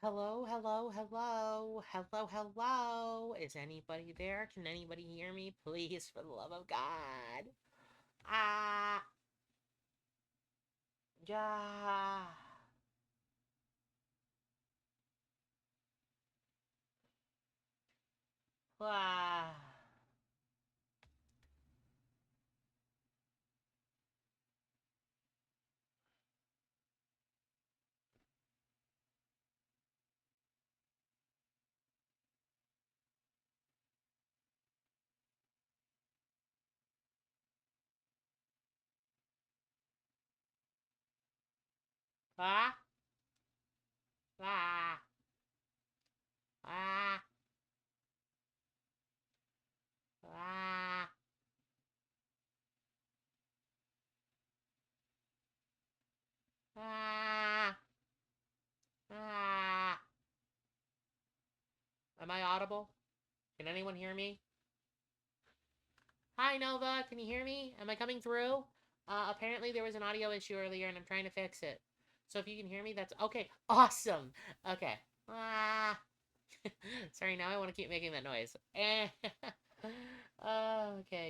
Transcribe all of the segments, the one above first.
Hello, hello, hello, hello, hello. Is anybody there? Can anybody hear me? Please, for the love of God. Ah, yeah. Ah, ah, ah, ah, ah, ah, ah. Am I audible? Can anyone hear me? Hi, Nova. Can you hear me? Am I coming through? Apparently there was an audio issue earlier and I'm trying to fix it. So if you can hear me, that's okay. Awesome. Okay. Ah. Sorry, now I want to keep making that noise. Okay,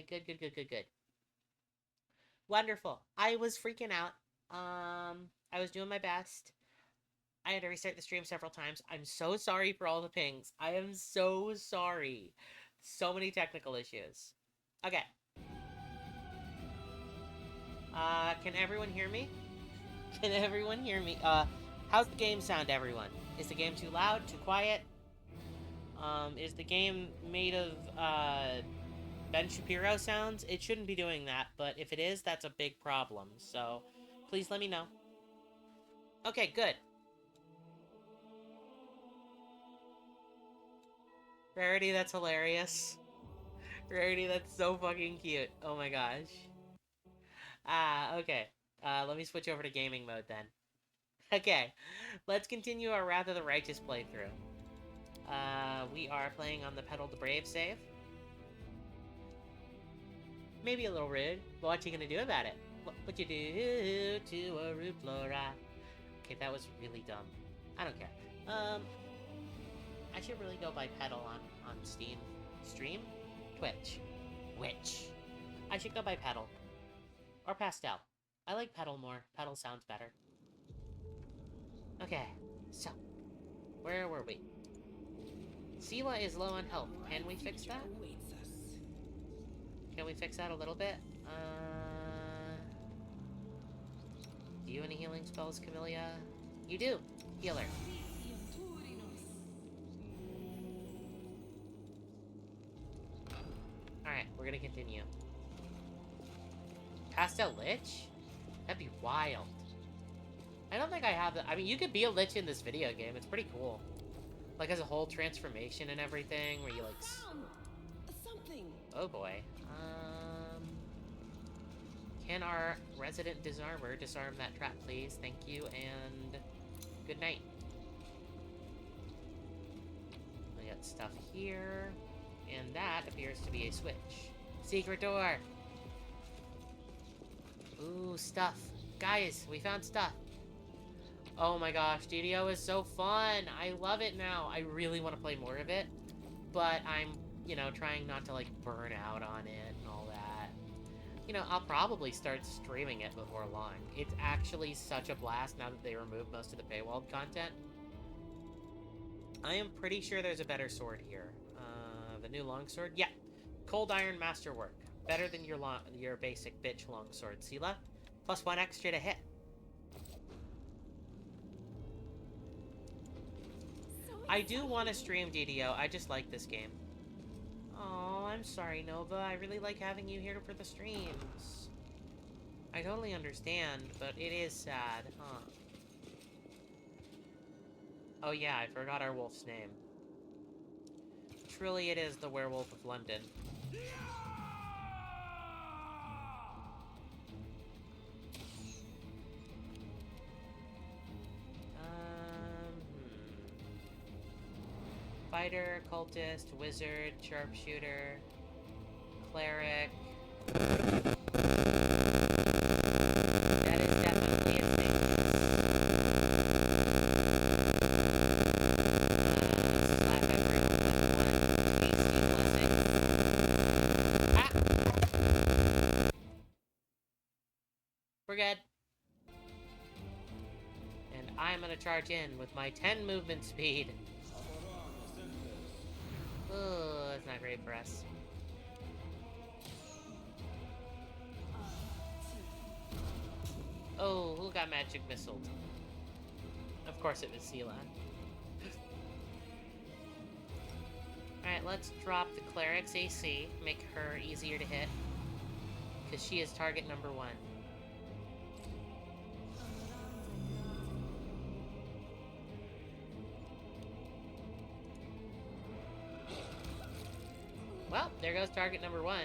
good, good, good, good, good. Wonderful. I was freaking out. I was doing my best. I had to restart the stream several times. I'm so sorry for all the pings. I am so sorry. So many technical issues. Okay. Can everyone hear me? Can everyone hear me? How's the game sound, everyone? Is the game too loud, too quiet? Is the game made of, Ben Shapiro sounds? It shouldn't be doing that, but if it is, that's a big problem. So, please let me know. Okay, good. Rarity, that's hilarious. Rarity, that's so fucking cute. Oh my gosh. Okay. Let me switch over to gaming mode then. Okay, let's continue our Wrath of the Righteous playthrough. We are playing on the Pedal the Brave save. Maybe a little rude, but what you gonna do about it? What you do to a root flora? Okay, that was really dumb. I don't care. I should really go by Pedal on Steam. Stream? Twitch. Which? I should go by Pedal. Or Pastel. I like Pedal more. Pedal sounds better. Okay, so, where were we? Sela is low on health. Can we fix that? Can we fix that a little bit? Do you have any healing spells, Camellia? You do! Healer. Alright, we're gonna continue. Pastel Lich? That'd be wild. I don't think I have that. I mean, you could be a Lich in this video game. It's pretty cool. Like, as a whole transformation and everything, where you, like... Something. Oh, boy. Can our resident disarmer disarm that trap, please? Thank you, and... good night. We got stuff here. And that appears to be a switch. Secret door! Ooh, stuff. Guys, we found stuff. Oh my gosh, DDO is so fun! I love it now. I really want to play more of it. But I'm, trying not to, like, burn out on it and all that. I'll probably start streaming it before long. It's actually such a blast now that they removed most of the paywalled content. I am pretty sure there's a better sword here. The new longsword? Yeah. Cold Iron Masterwork. Better than your basic bitch longsword, Sela. Plus 1 extra to hit. I do want to stream DDO. I just like this game. Oh, I'm sorry, Nova. I really like having you here for the streams. I totally understand, but it is sad, huh? Oh yeah, I forgot our wolf's name. Truly it is the Werewolf of London. Fighter, cultist, wizard, sharpshooter, cleric. That is definitely a thing. charge in with my 10 movement speed. Oh, that's not great for us. Oh, who got magic missiled? Of course it was Seela. Alright, let's drop the Cleric's AC, make her easier to hit. Because she is target number 1. Well, there goes target number 1.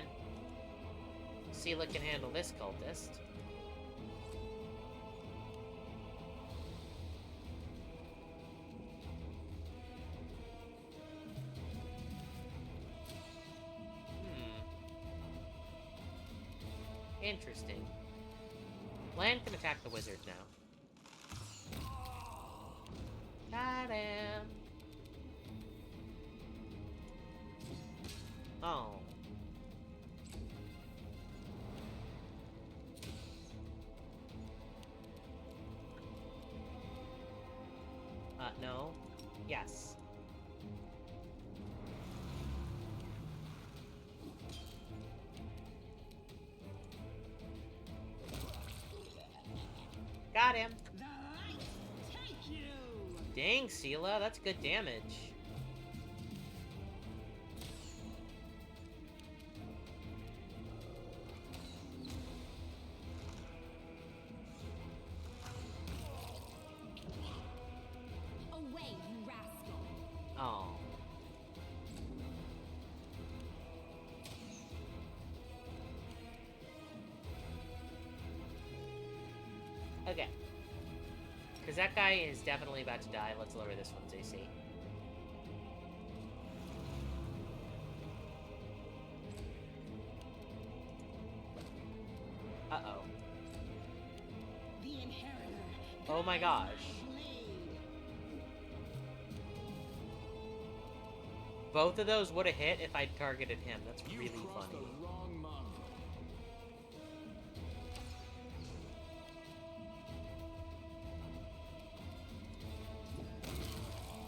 Seela can handle this cultist. Interesting. Lan can attack the wizard now. Got him. Oh. No. Yes. Got him. The light take you. Dang, Seela, that's good damage. Away, you rascal. Oh. Okay. Because that guy is definitely about to die. Let's lower this one's AC. Uh-oh. The inheritor. Oh my gosh. Both of those would have hit if I'd targeted him. That's really funny.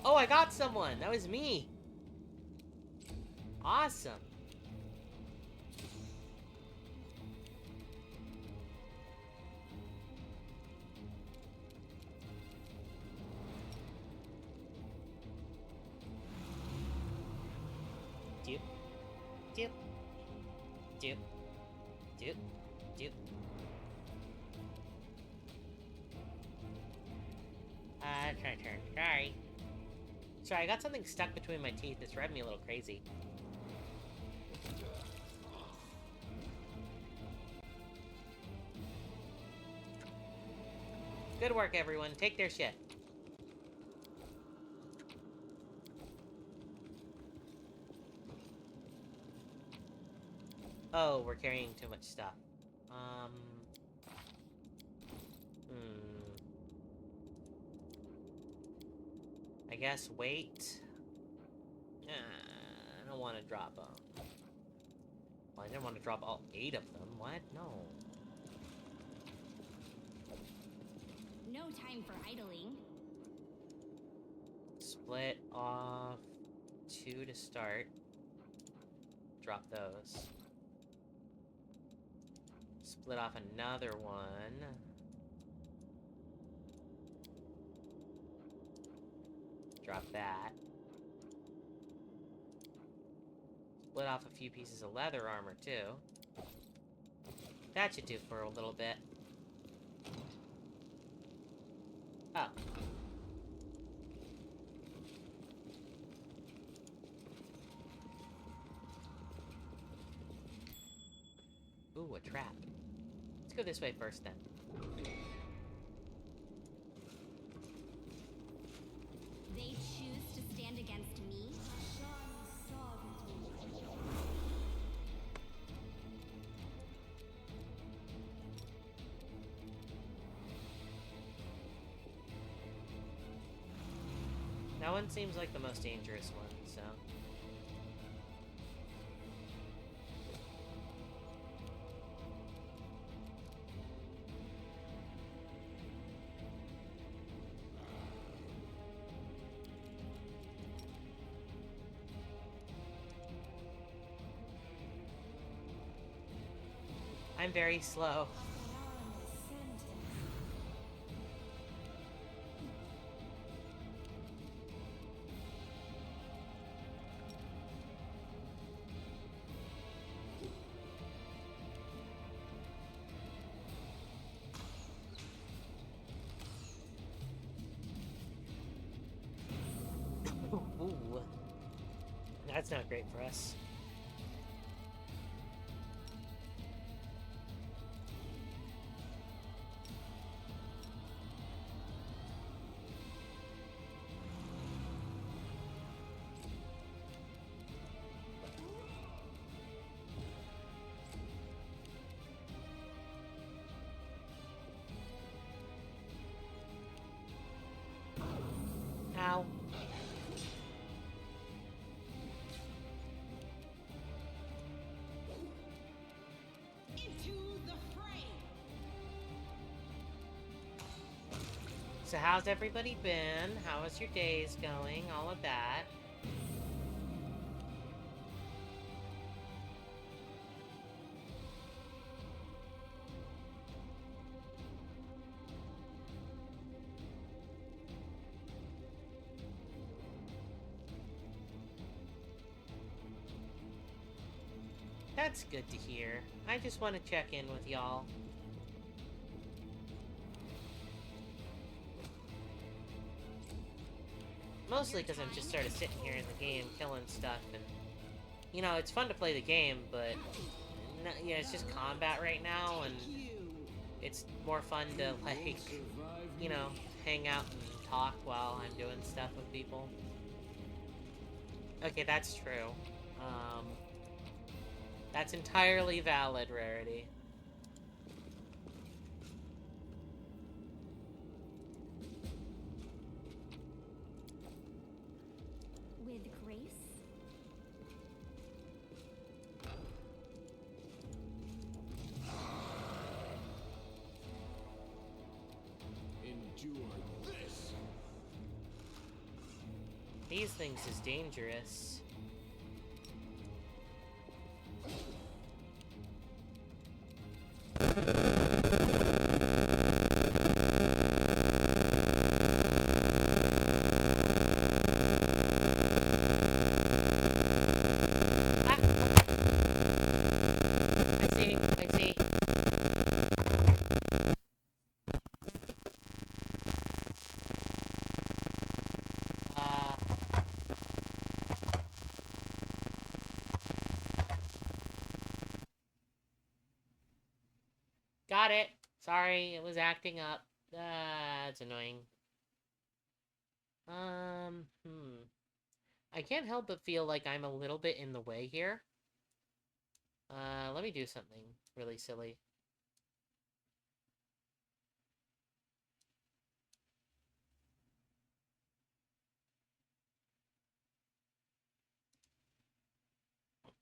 Oh, I got someone! That was me! Awesome! Doop. Doop. Doop. Doop. Doop. It's my turn. Sorry. Sorry, I got something stuck between my teeth. It's driving me a little crazy. Good work, everyone. Take their shit. Oh, we're carrying too much stuff. I guess wait. I don't want to drop them. Well, I didn't want to drop all 8 of them. What? No. No time for idling. Split off 2 to start. Drop those. Split off another 1. Drop that. Split off a few pieces of leather armor, too. That should do for a little bit. Oh. Ooh, a trap. Let's go this way first, then. They choose to stand against me. That one seems like the most dangerous one, so... I'm very slow. Ooh. That's not great for us. Ow. Into the fray. So how's everybody been? How was your days going? All of that. That's good to hear. I just want to check in with y'all. Mostly because I'm just sort of sitting here in the game, killing stuff, and... You know, it's fun to play the game, but... Yeah, it's just combat right now, and... It's more fun to, like... You know, hang out and talk while I'm doing stuff with people. Okay, that's true. That's entirely valid, Rarity. With grace? Endure this. These things is dangerous. Ah! I see, I see. Got it. Sorry, it was acting up. That's annoying. I can't help but feel like I'm a little bit in the way here. Let me do something really silly.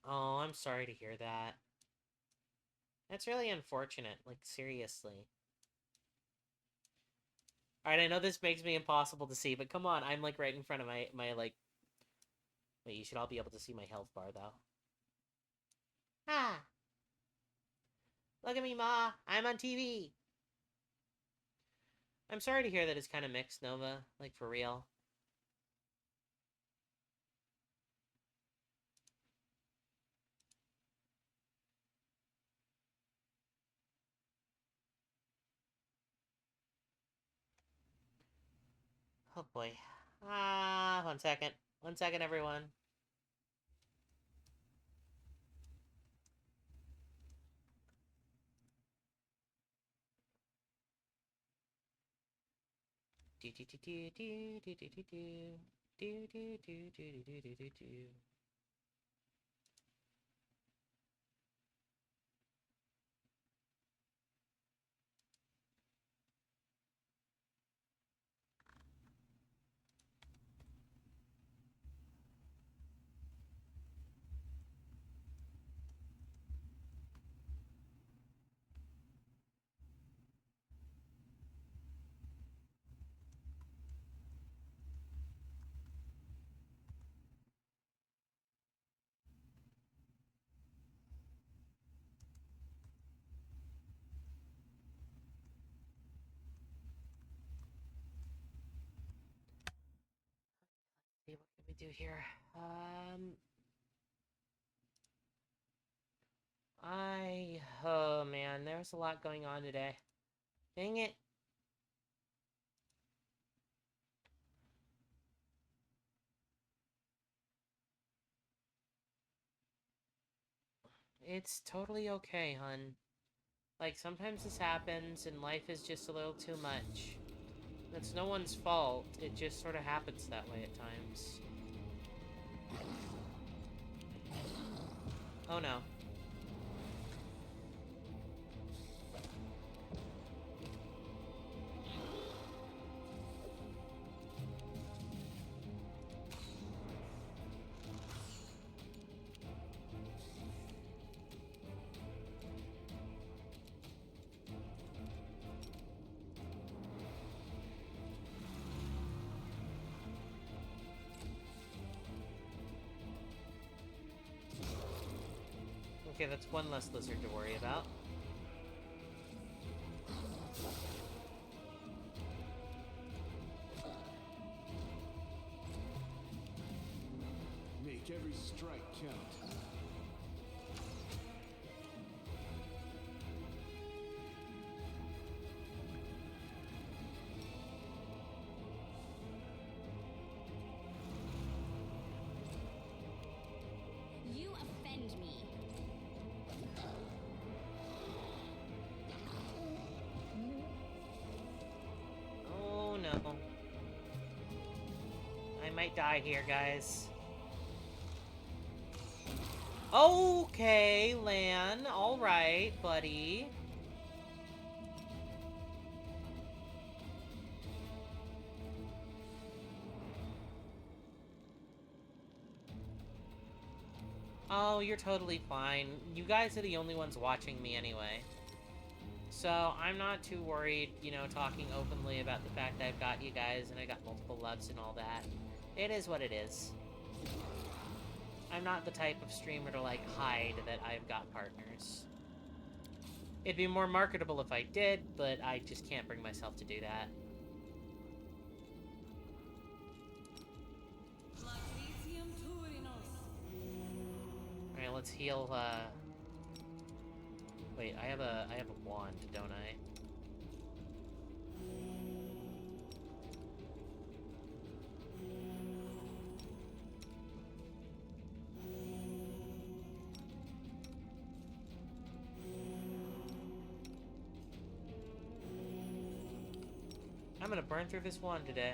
Oh, I'm sorry to hear that. That's really unfortunate, like, seriously. Alright, I know this makes me impossible to see, but come on, I'm, like, right in front of my like... Wait, you should all be able to see my health bar, though. Ah! Look at me, Ma! I'm on TV! I'm sorry to hear that it's kind of mixed, Nova. Like, for real. Oh, boy. Ah, 1 second. 1 second, everyone. Do do do do do do do do do do do do do do do do do. See, what can we do here? Oh man, there's a lot going on today. Dang it. It's totally okay, hun. Like, sometimes this happens, and life is just a little too much. It's no one's fault, it just sort of happens that way at times. Oh no. Okay, that's one less lizard to worry about. Make every strike count. You offend me. Oh no. I might die here, guys. Okay, Lan. Alright, buddy. Oh, you're totally fine. You guys are the only ones watching me anyway. So, I'm not too worried, you know, talking openly about the fact that I've got you guys and I got multiple loves and all that. It is what it is. I'm not the type of streamer to, like, hide that I've got partners. It'd be more marketable if I did, but I just can't bring myself to do that. Alright, let's heal, Wait, I have a wand, don't I? I'm gonna burn through this wand today.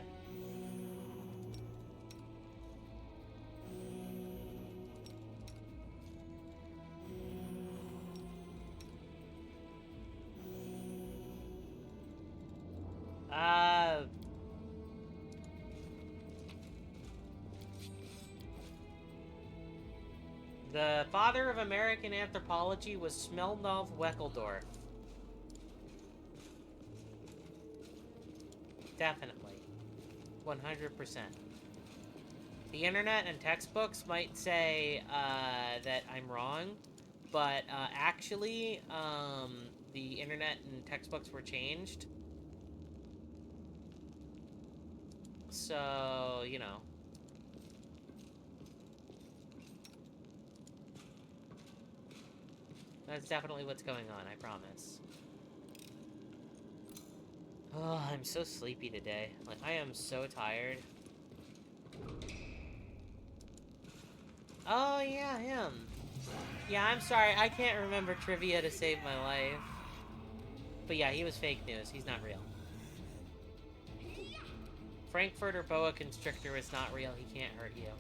The father of American anthropology was Smelnov Weckeldorf. Definitely. 100%. The internet and textbooks might say that I'm wrong, but actually, the internet and textbooks were changed. So, you know. That's definitely what's going on, I promise. Oh, I'm so sleepy today. Like, I am so tired. Oh, yeah, him. Yeah, I'm sorry, I can't remember trivia to save my life. But yeah, he was fake news. He's not real. Frankfurter boa constrictor is not real. He can't hurt you.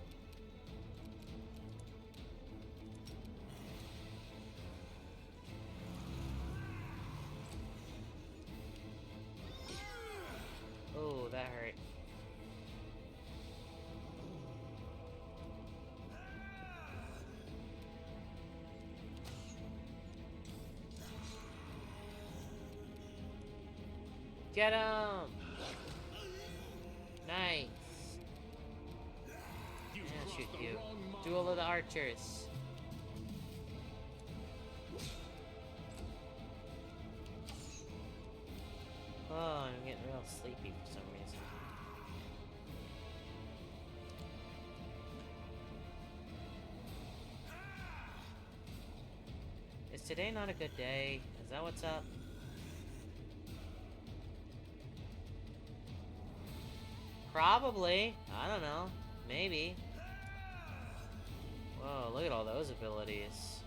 Oh, that hurt. Get him! Nice. I'll shoot you. Duel of the Archers. Oh, I'm getting real sleepy for some reason. today not a good day? Is that what's up? Probably. I don't know. Maybe. Whoa, look at all those abilities.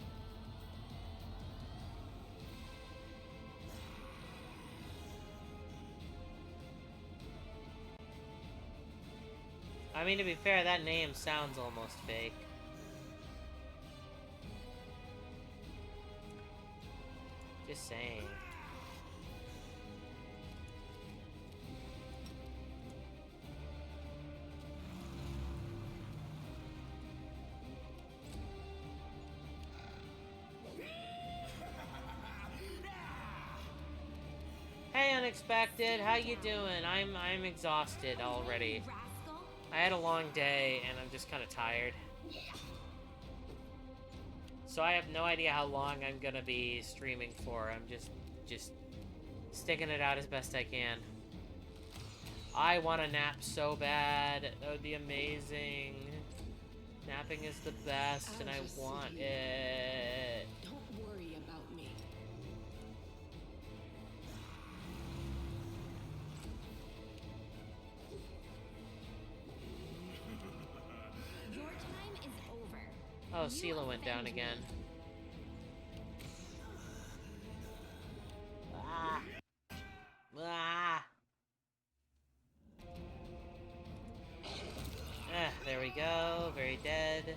I mean, to be fair, that name sounds almost fake. Just saying. Hey, Unexpected, how you doing? I'm exhausted already. Rascal. I had a long day, and I'm just kind of tired. So I have no idea how long I'm gonna be streaming for. I'm just sticking it out as best I can. I want a nap so bad. That would be amazing. Napping is the best, and I want it. Don't worry about me. Your time is over. Oh, You Sela went down offended again. me. Ah. Ah. There we go. Very dead.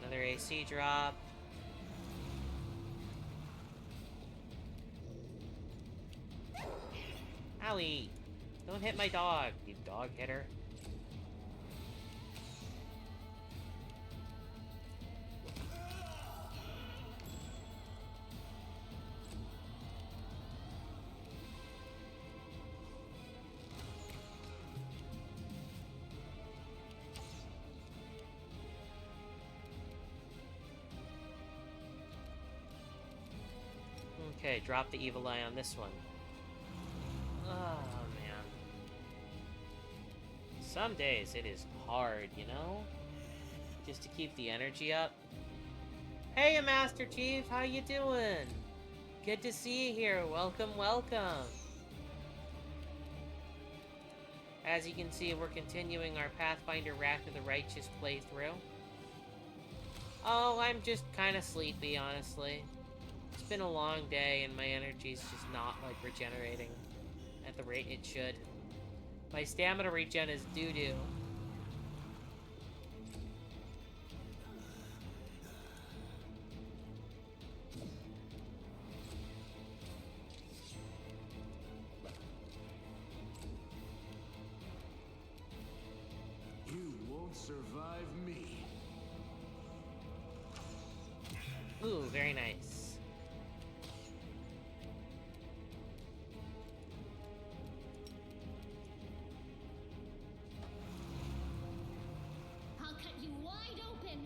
Another AC drop. Owie! Don't hit my dog, you dog hitter. Okay, drop the evil eye on this one. Oh, man. Some days it is hard, you know? Just to keep the energy up. Hey, Master Chief, how you doing? Good to see you here. Welcome, welcome. As you can see, we're continuing our Pathfinder Wrath of the Righteous playthrough. Oh, I'm just kind of sleepy, honestly. It's been a long day, and my energy's just not, like, regenerating at the rate it should. My stamina regen is doo-doo. You won't survive me. Ooh, very nice. I'll cut you wide open.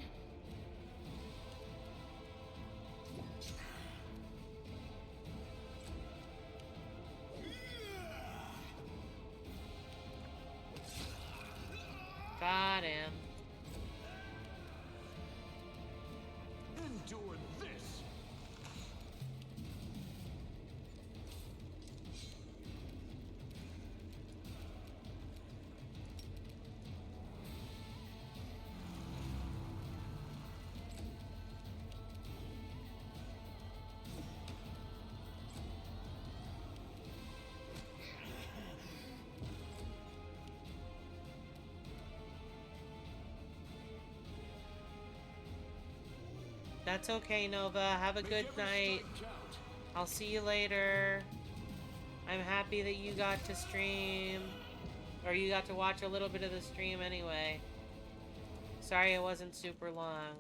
Got him. Endure this. That's okay, Nova. Have a Make good every night. strike count. I'll see you later. I'm happy that you got to stream. Or you got to watch a little bit of the stream anyway. Sorry it wasn't super long.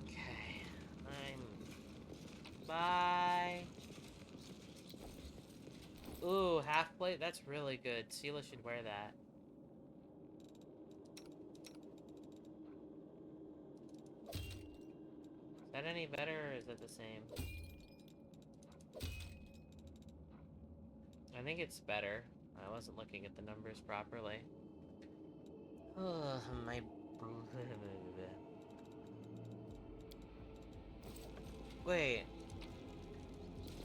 Okay. Bye. Ooh, half plate? That's really good. Sela should wear that. any better, or is it the same? I think it's better. I wasn't looking at the numbers properly. Oh, my... Wait.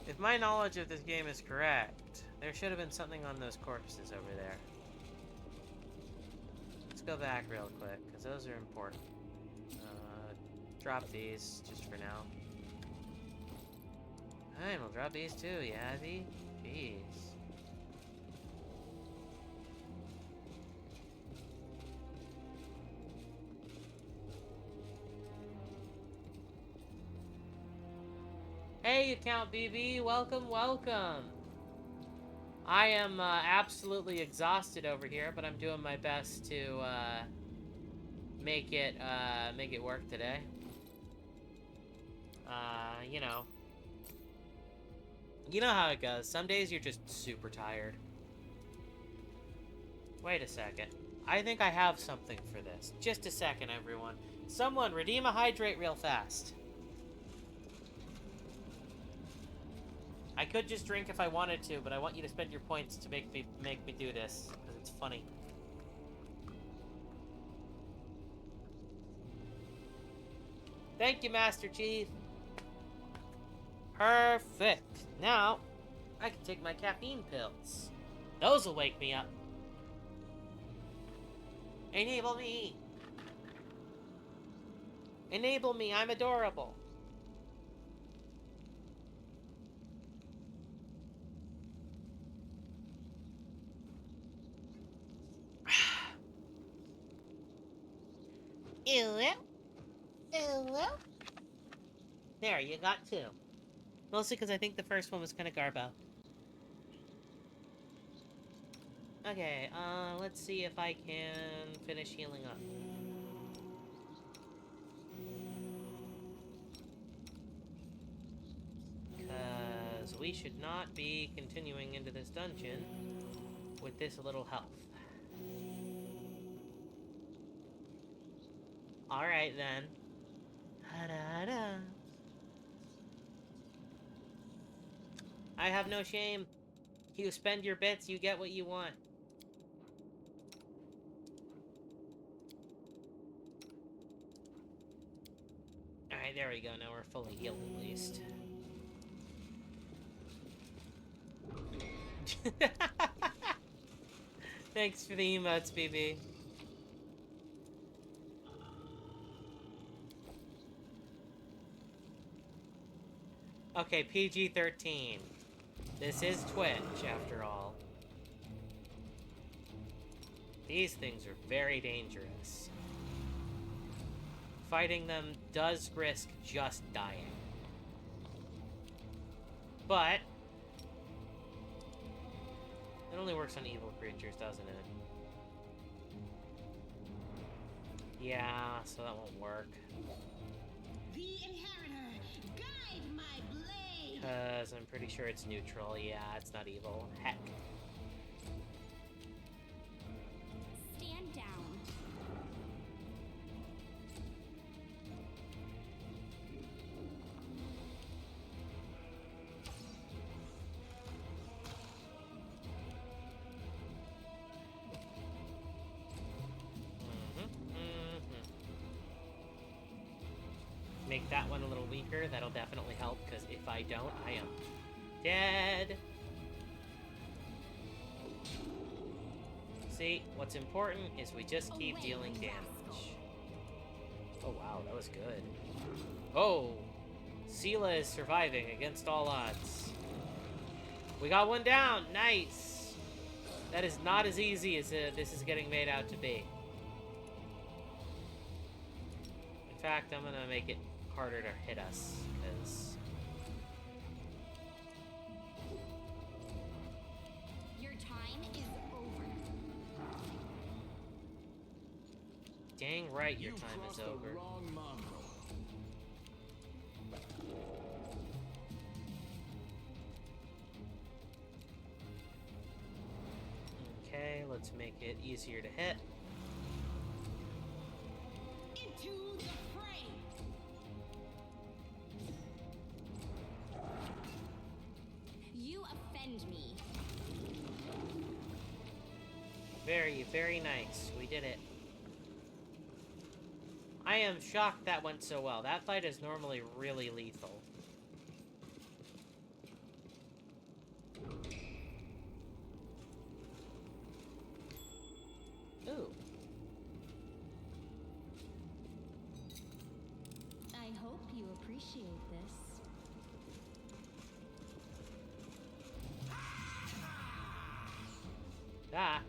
If my knowledge of this game is correct, there should have been something on those corpses over there. Let's go back real quick, because those are important. Drop these, just for now. Alright, we'll drop these too, Yazzie. Jeez. Hey, Account BB, welcome, welcome. I am absolutely exhausted over here, but I'm doing my best to make it work today. You know how it goes. Some days you're just super tired. Wait a second. I think I have something for this. Just a second, everyone. Someone redeem a hydrate real fast. I could just drink if I wanted to, but I want you to spend your points to make me do this, because it's funny. Thank you, Master Chief. Perfect. Now, I can take my caffeine pills. Those will wake me up. Enable me. Enable me, I'm adorable. There, you got two. Mostly because I think the first one was kind of garbo. Okay, let's see if I can finish healing up. Because we should not be continuing into this dungeon with this little health. Alright then. Da-da-da. I have no shame. You spend your bits, you get what you want. Alright, there we go. Now we're fully healed at least. Thanks for the emotes, BB. Okay, PG-13. This is Twitch, after all. These things are very dangerous. Fighting them does risk just dying. But it only works on evil creatures, doesn't it? Yeah, so that won't work. The Inheritor, guide my blade. Because I'm pretty sure it's neutral. Yeah, it's not evil. Heck. Stand down. Make that one a little weaker. That'll definitely help, because if I don't, I am dead. See, what's important is we just keep Away, dealing damage. rascal. Oh wow, that was good. Oh! Sela is surviving against all odds. We got one down! Nice! That is not as easy as this is getting made out to be. In fact, I'm gonna make it harder to hit us, because... Your time is over. Dang right your You time is crossed the over. wrong mongrel. Okay, let's make it easier to hit. Into the fray. defend me. Very, very nice. We did it. I am shocked that went so well. That fight is normally really lethal. Ooh. I hope you appreciate this. Ah.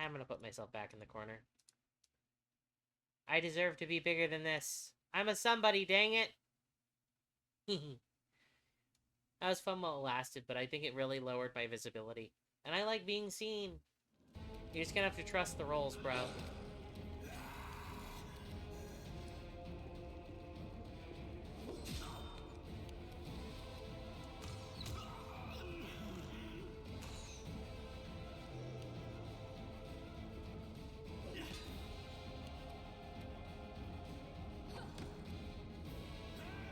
I'm gonna put myself back in the corner. I deserve to be bigger than this. I'm a somebody, dang it! That was fun while it lasted, but I think it really lowered my visibility. And I like being seen. You're just gonna have to trust the rolls, bro.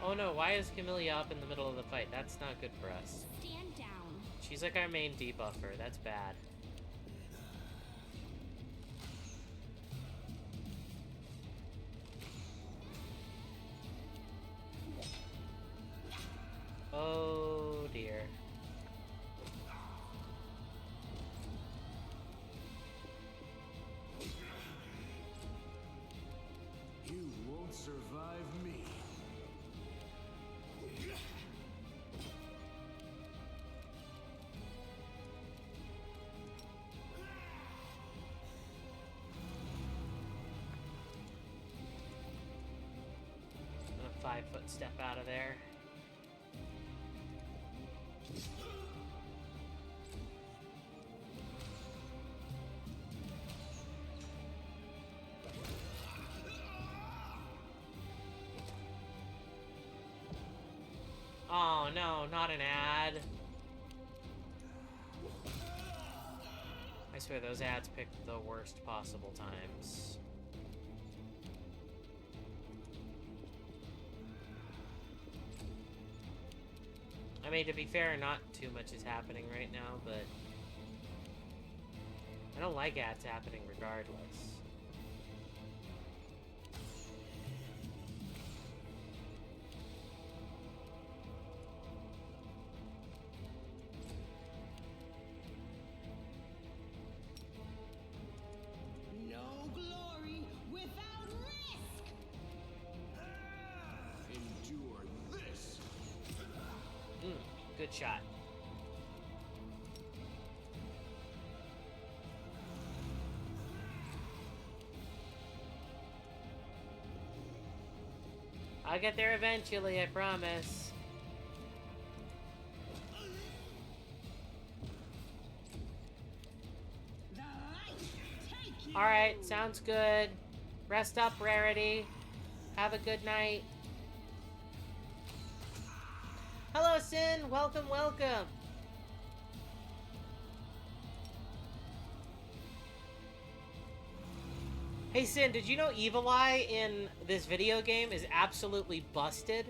Oh no, why is Camellia up in the middle of the fight? That's not good for us. Stand down. She's like our main debuffer. That's bad. Oh dear. You won't survive me. A 5-foot step out of there. Oh no, not an ad. I swear those ads pick the worst possible times. I mean, to be fair, not too much is happening right now, but I don't like ads happening regardless. No glory without risk! Endure this. Good shot. I'll get there eventually, I promise. The light take you! Alright, sounds good. Rest up, Rarity. Have a good night. Hello, Sin! Welcome, welcome! Hey, Sin, did you know Evil Eye in this video game is absolutely busted?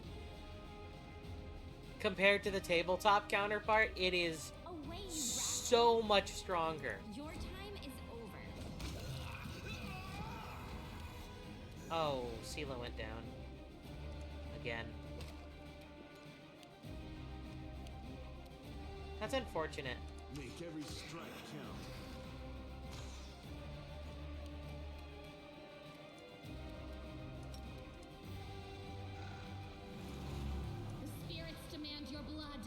Compared to the tabletop counterpart, it is Away, you so much stronger. Your time is over. Oh, Sela went down. Again. That's unfortunate. Make every strike count. The spirits demand your blood.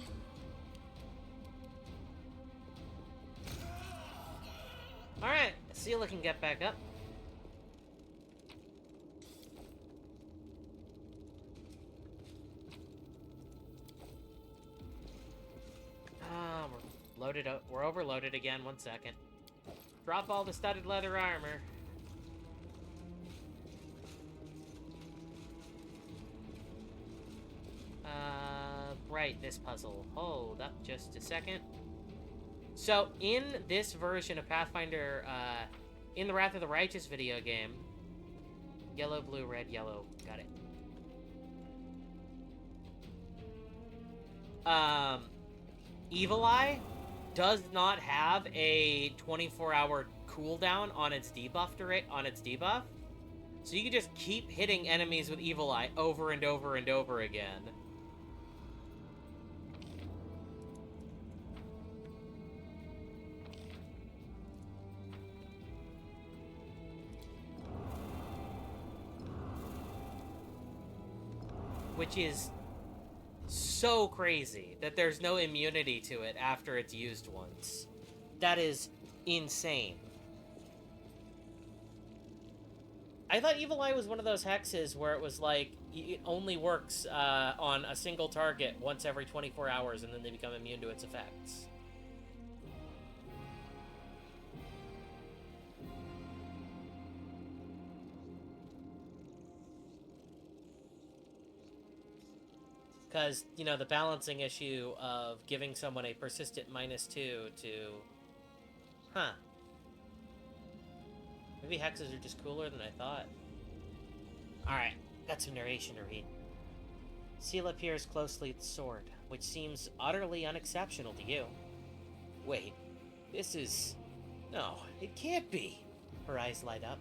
Alright, Sela can get back up. We're loaded up. We're overloaded again. 1 second. Drop all the studded leather armor. Right, this puzzle. Hold up just a second. So, in this version of Pathfinder In the Wrath of the Righteous video game. Yellow, blue, red, yellow. Got it. Evil Eye does not have a 24-hour cooldown on its debuff so you can just keep hitting enemies with Evil Eye over and over and over again. Which is so crazy that there's no immunity to it after it's used once. That is insane. I thought Evil Eye was one of those hexes where it was like, it only works on a single target once every 24 hours and then they become immune to its effects. Because, you know, the balancing issue of giving someone a persistent -2 to... Huh. Maybe hexes are just cooler than I thought. Alright, got some narration to read. Seela peers closely at the sword, which seems utterly unexceptional to you. Wait, this is... No, it can't be. Her eyes light up.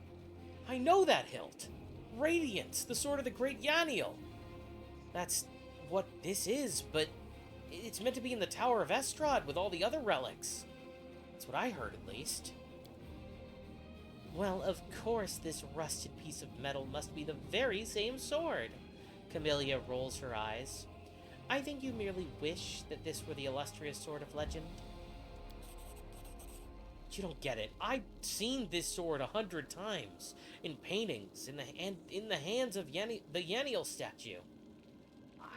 I know that hilt! Radiance, the sword of the great Yaniel! That's what this is, but it's meant to be in the Tower of Estrad with all the other relics. That's what I heard, at least. Well, of course this rusted piece of metal must be the very same sword. Camellia rolls her eyes. I think you merely wish that this were the illustrious sword of legend. You don't get it. I've seen this sword 100 times in paintings, in the hands of the Yaniel statue.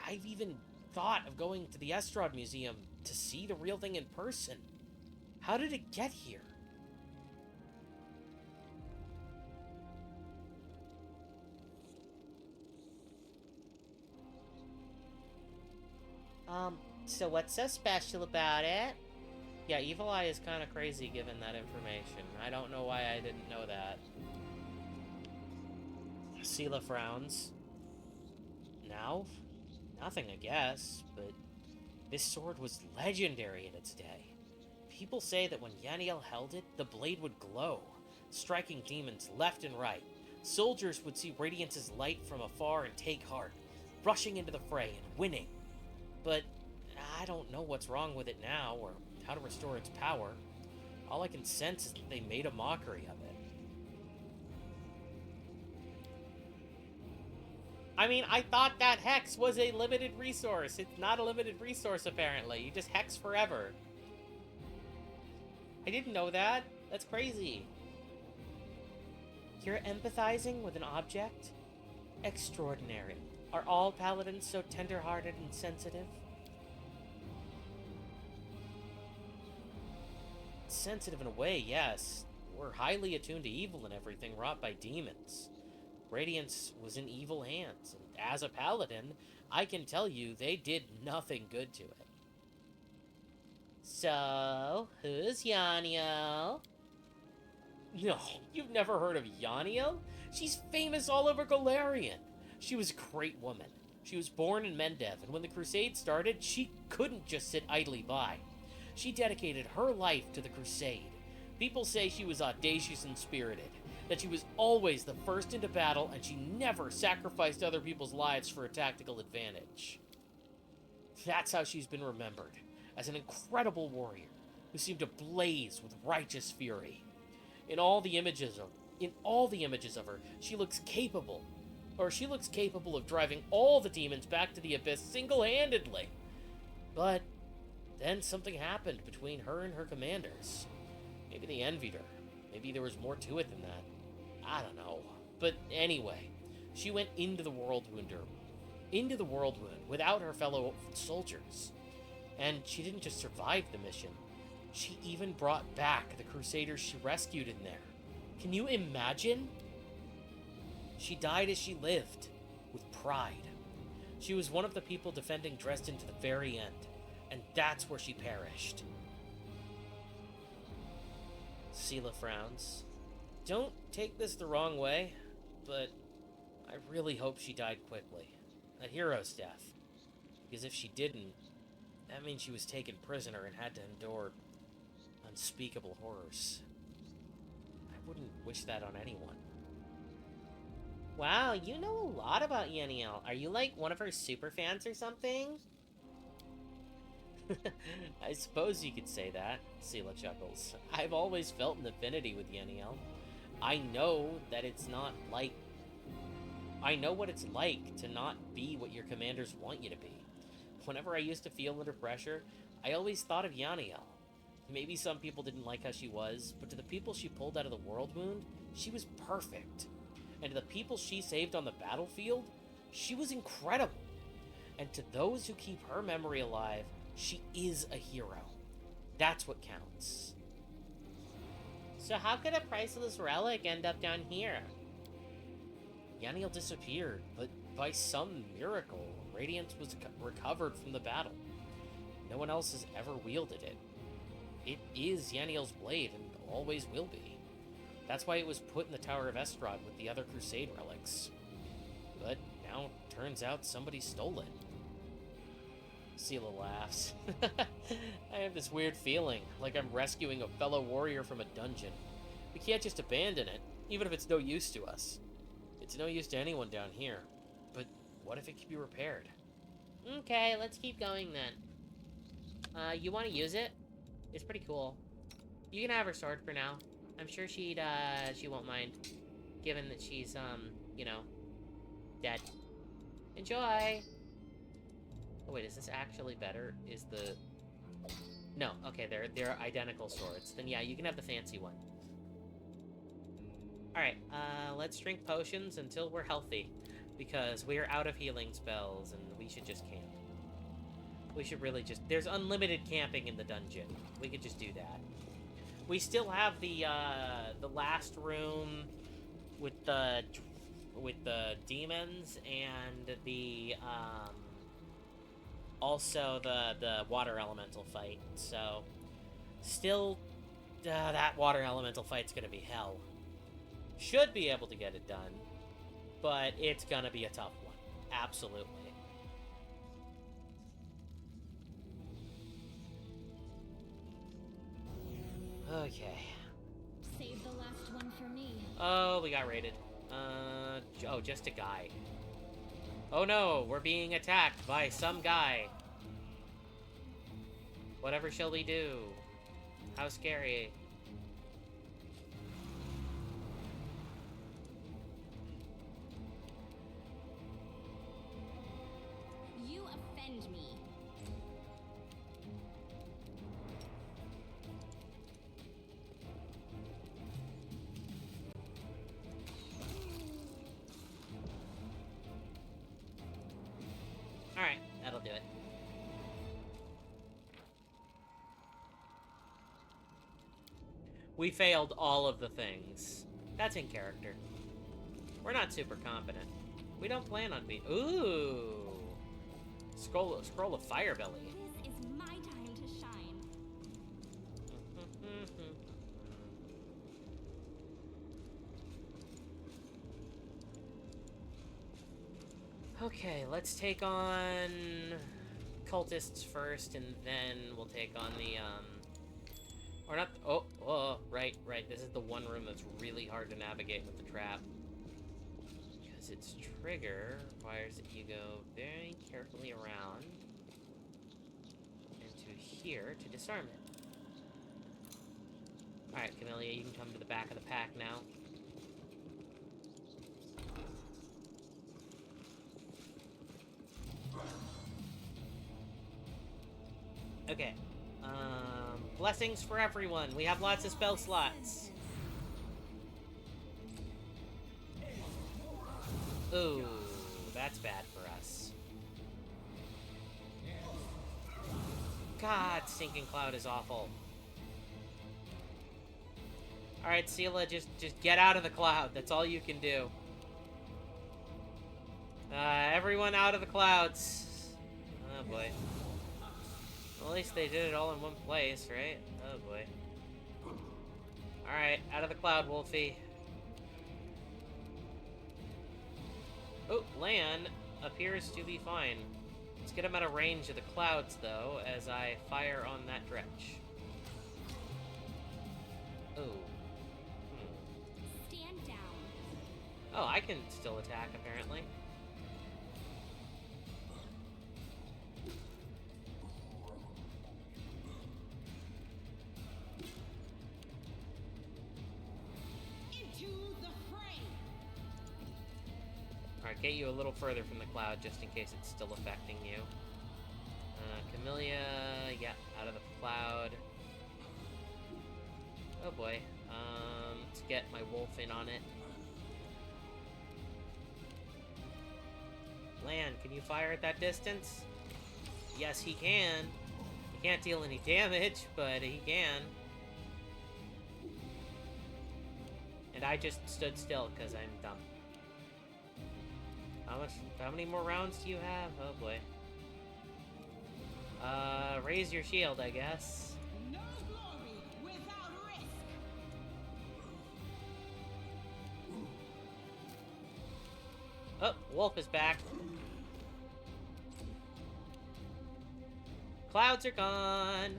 I've even thought of going to the Estrad Museum to see the real thing in person. How did it get here? So what's so special about it? Yeah, Evil Eye is kind of crazy given that information. I don't know why I didn't know that. Seela frowns. Now? Nothing, I guess, but this sword was legendary in its day. People say that when Yaniel held it, the blade would glow, striking demons left and right. Soldiers would see Radiance's light from afar and take heart, rushing into the fray and winning. But I don't know what's wrong with it now, or how to restore its power. All I can sense is that they made a mockery of it. I mean, I thought that hex was a limited resource. It's not a limited resource, apparently. You just hex forever. I didn't know that. That's crazy. You're empathizing with an object? Extraordinary. Are all paladins so tender-hearted and sensitive? Sensitive in a way, yes. We're highly attuned to evil and everything wrought by demons. Radiance was in evil hands, and as a paladin, I can tell you they did nothing good to it. So, who's Yaniel? No, you've never heard of Yaniel? She's famous all over Golarion. She was a great woman. She was born in Mendev, and when the Crusade started, she couldn't just sit idly by. She dedicated her life to the Crusade. People say she was audacious and spirited, that she was always the first into battle, and she never sacrificed other people's lives for a tactical advantage. That's how she's been remembered, as an incredible warrior who seemed to blaze with righteous fury. In all the images of her, she looks capable of driving all the demons back to the Abyss single-handedly. But then something happened between her and her commanders. Maybe they envied her. Maybe there was more to it than that. I don't know. But anyway, she went into the Whirlwind without her fellow soldiers. And she didn't just survive the mission. She even brought back the Crusaders she rescued in there. Can you imagine? She died as she lived, with pride. She was one of the people defending Dresden to the very end, and that's where she perished. Seela frowns. Don't take this the wrong way, but I really hope she died quickly. A hero's death. Because if she didn't, that means she was taken prisoner and had to endure unspeakable horrors. I wouldn't wish that on anyone. Wow, you know a lot about Yeniel. Are you like one of her super fans or something? I suppose you could say that, Sela chuckles. I've always felt an affinity with Yeniel. I know that it's not like... I know what it's like to not be what your commanders want you to be. Whenever I used to feel under pressure, I always thought of Yaniel. Maybe some people didn't like how she was, but to the people she pulled out of the World Wound, she was perfect. And to the people she saved on the battlefield, she was incredible. And to those who keep her memory alive, she is a hero. That's what counts. So how could a priceless relic end up down here? Yaniel disappeared, but by some miracle, Radiance was recovered from the battle. No one else has ever wielded it. It is Yaniel's blade and always will be. That's why it was put in the Tower of Estrad with the other Crusade relics. But now it turns out somebody stole it. Sela laughs. I have this weird feeling, like I'm rescuing a fellow warrior from a dungeon. We can't just abandon it, even if it's no use to us. It's no use to anyone down here. But what if it could be repaired? Okay, let's keep going then. You want to use it? It's pretty cool. You can have her sword for now. I'm sure she won't mind, given that she's, you know, dead. Enjoy! Oh wait, is this actually better? Is the... No, okay, they're identical swords. Then yeah, you can have the fancy one. Alright, let's drink potions until we're healthy. Because we're out of healing spells, and we should just camp. We should really just... There's unlimited camping in the dungeon. We could just do that. We still have the last room with the demons and the, also the water elemental fight. So, still, that water elemental fight's gonna be hell. Should be able to get it done, but it's gonna be a tough one. Absolutely. Okay. Save the last one for me. Oh, we got raided. Oh, just a guy. Oh no, we're being attacked by some guy. Whatever shall we do? How scary. You offend me. Alright, that'll do it. We failed all of the things. That's in character. We're not super competent. We don't plan on being... Ooh! Scroll of Firebelly. This is my time to shine. Okay, let's take on cultists first, and then we'll take on the, or not, right, this is the one room that's really hard to navigate with the trap. Because its trigger requires that you go very carefully around into here to disarm it. Alright, Camellia, you can come to the back of the pack now. Okay. Blessings for everyone. We have lots of spell slots. Ooh, that's bad for us. God, Stinking Cloud is awful. Alright, Sela, just get out of the cloud. That's all you can do. Everyone out of the clouds. Oh boy. Well, at least they did it all in one place, right? Oh boy. Alright, out of the cloud, Wolfie. Oh, Lan appears to be fine. Let's get him out of range of the clouds, though, as I fire on that dretch. Oh. Stand down. Oh, I can still attack, apparently. Into the fray. Alright, get you a little further from the cloud, just in case it's still affecting you. Camellia, yeah, out of the cloud. Oh boy. Let's get my wolf in on it. Lan, can you fire at that distance? Yes, he can. He can't deal any damage, but he can. And I just stood still because I'm dumb. How many more rounds do you have? Oh boy. Raise your shield, I guess. No glory without risk. Oh, wolf is back. Clouds are gone.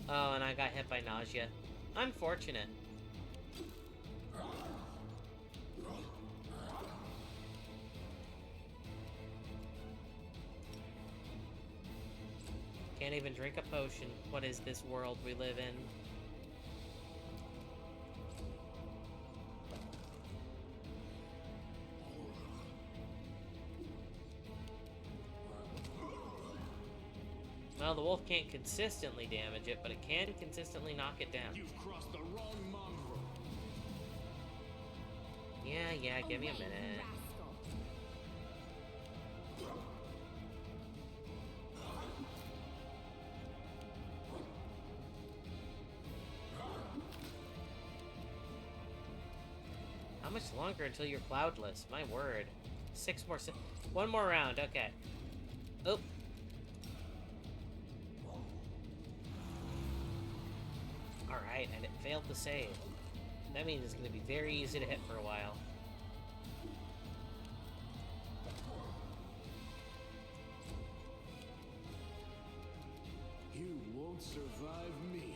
Oh, and I got hit by nausea. Unfortunate. Can't even drink a potion. What is this world we live in? Well, the wolf can't consistently damage it, but it can consistently knock it down. You've crossed the wrong mongrel. Yeah, give me a Away, minute. rascal. How much longer until you're cloudless? My word. 6 more one more round, okay. Oh. Alright, and it failed to save. That means it's gonna be very easy to hit for a while. You won't survive me.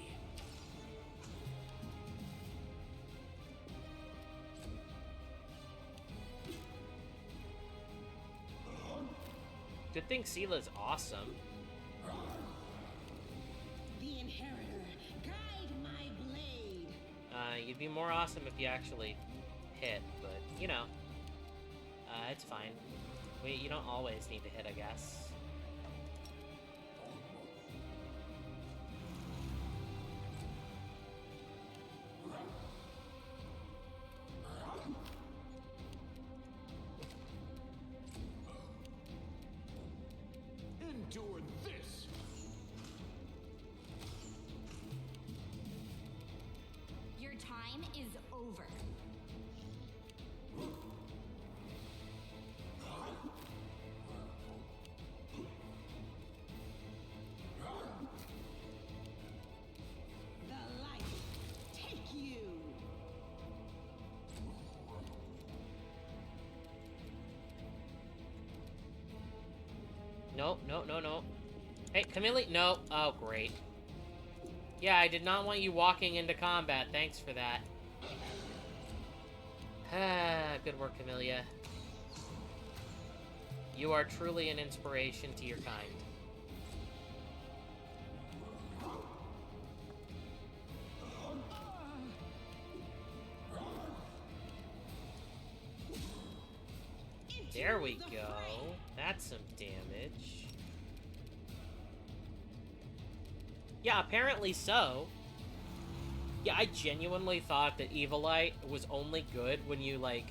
Good thing Seela's awesome. The inheritor, guide my blade. You'd be more awesome if you actually hit, but, you know. It's fine. You don't always need to hit, I guess. Endure this. Your time is over. The light take you. No. Hey, Camille, no. Oh, great. Yeah, I did not want you walking into combat. Thanks for that. Good work, Camellia. You are truly an inspiration to your kind. There we go. That's some damage. Yeah, apparently so. Yeah, I genuinely thought that Evilite was only good when you, like,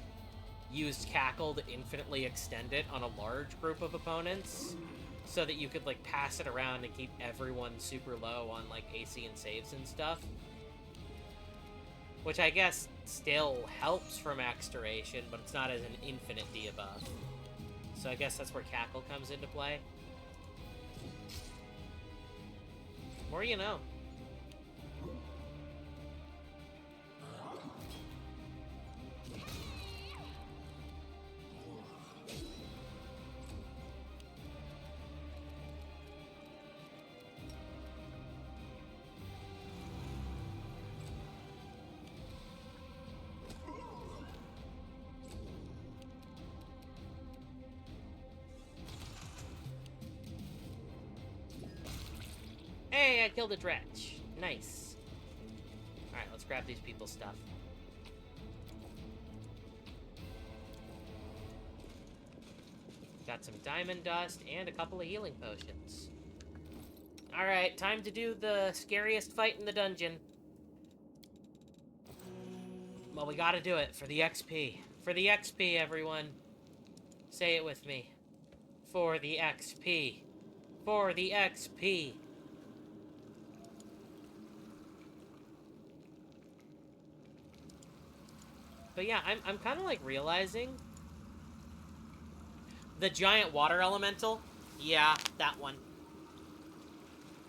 used Cackle to infinitely extend it on a large group of opponents, so that you could, like, pass it around and keep everyone super low on, like, AC and saves and stuff. Which I guess still helps from Max Duration, but it's not as an infinite debuff. So I guess that's where Cackle comes into play. More you know. Hey, I killed a dretch. Nice. Alright, let's grab these people's stuff. Got some diamond dust and a couple of healing potions. Alright, time to do the scariest fight in the dungeon. Well, we gotta do it for the XP. For the XP, everyone. Say it with me. For the XP. For the XP. But yeah, I'm kind of like realizing the giant water elemental. Yeah, that one.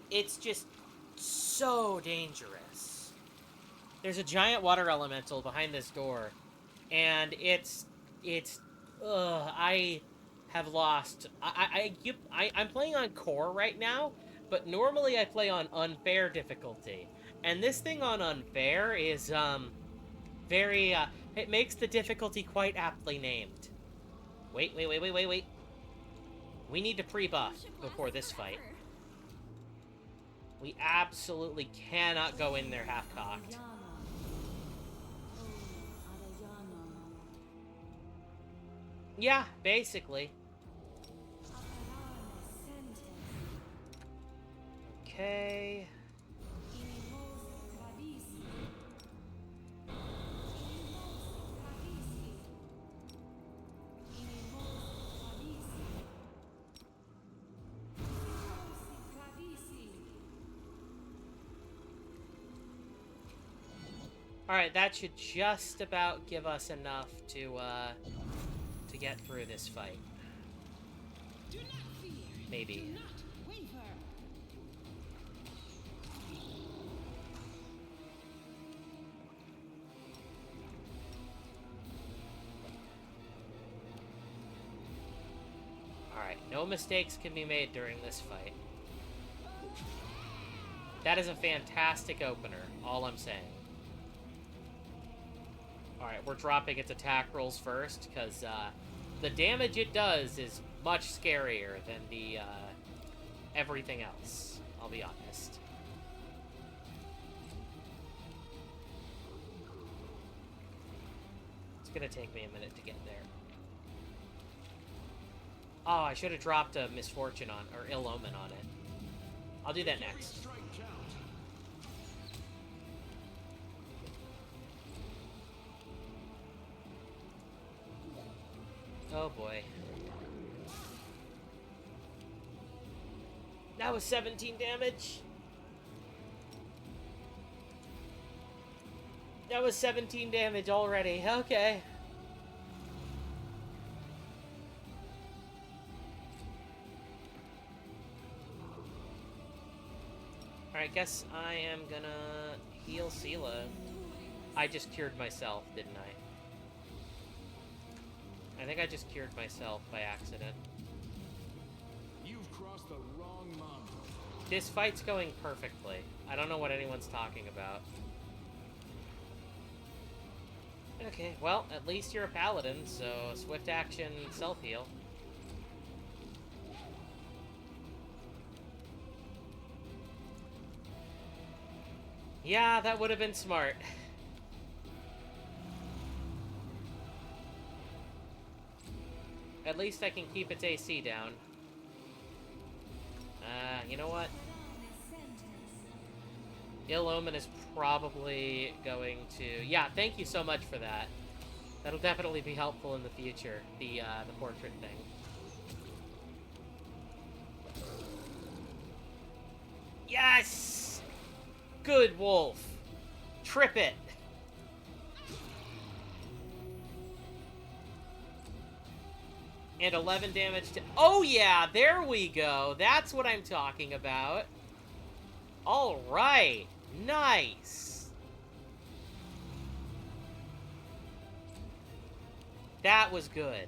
It's just so dangerous. There's a giant water elemental behind this door, and I have lost. I'm playing on core right now, but normally I play on unfair difficulty, and this thing on unfair is very it makes the difficulty quite aptly named. Wait. We need to pre-buff before this fight. We absolutely cannot go in there half-cocked. Yeah, basically. Okay. Alright, that should just about give us enough to get through this fight. Do not fear. Maybe. Do not waver. Alright, no mistakes can be made during this fight. That is a fantastic opener, all I'm saying. Alright, we're dropping its attack rolls first, because the damage it does is much scarier than the everything else, I'll be honest. It's gonna take me a minute to get there. Oh, I should have dropped a Misfortune on, or Ill Omen on it. I'll do that next. Strike count. Oh boy. That was 17 damage. That was 17 damage already. Okay. Alright, guess I am gonna heal Sela. I just cured myself, didn't I? I think I just cured myself by accident. You've crossed the wrong mongrel. This fight's going perfectly. I don't know what anyone's talking about. Okay, well, at least you're a paladin, so swift action self-heal. Yeah, that would have been smart. At least I can keep its AC down. You know what? Ill Omen is probably going to... Yeah, thank you so much for that. That'll definitely be helpful in the future, the portrait thing. Yes! Good wolf. Trip it. And 11 damage to... Oh yeah, there we go. That's what I'm talking about. All right. Nice. That was good.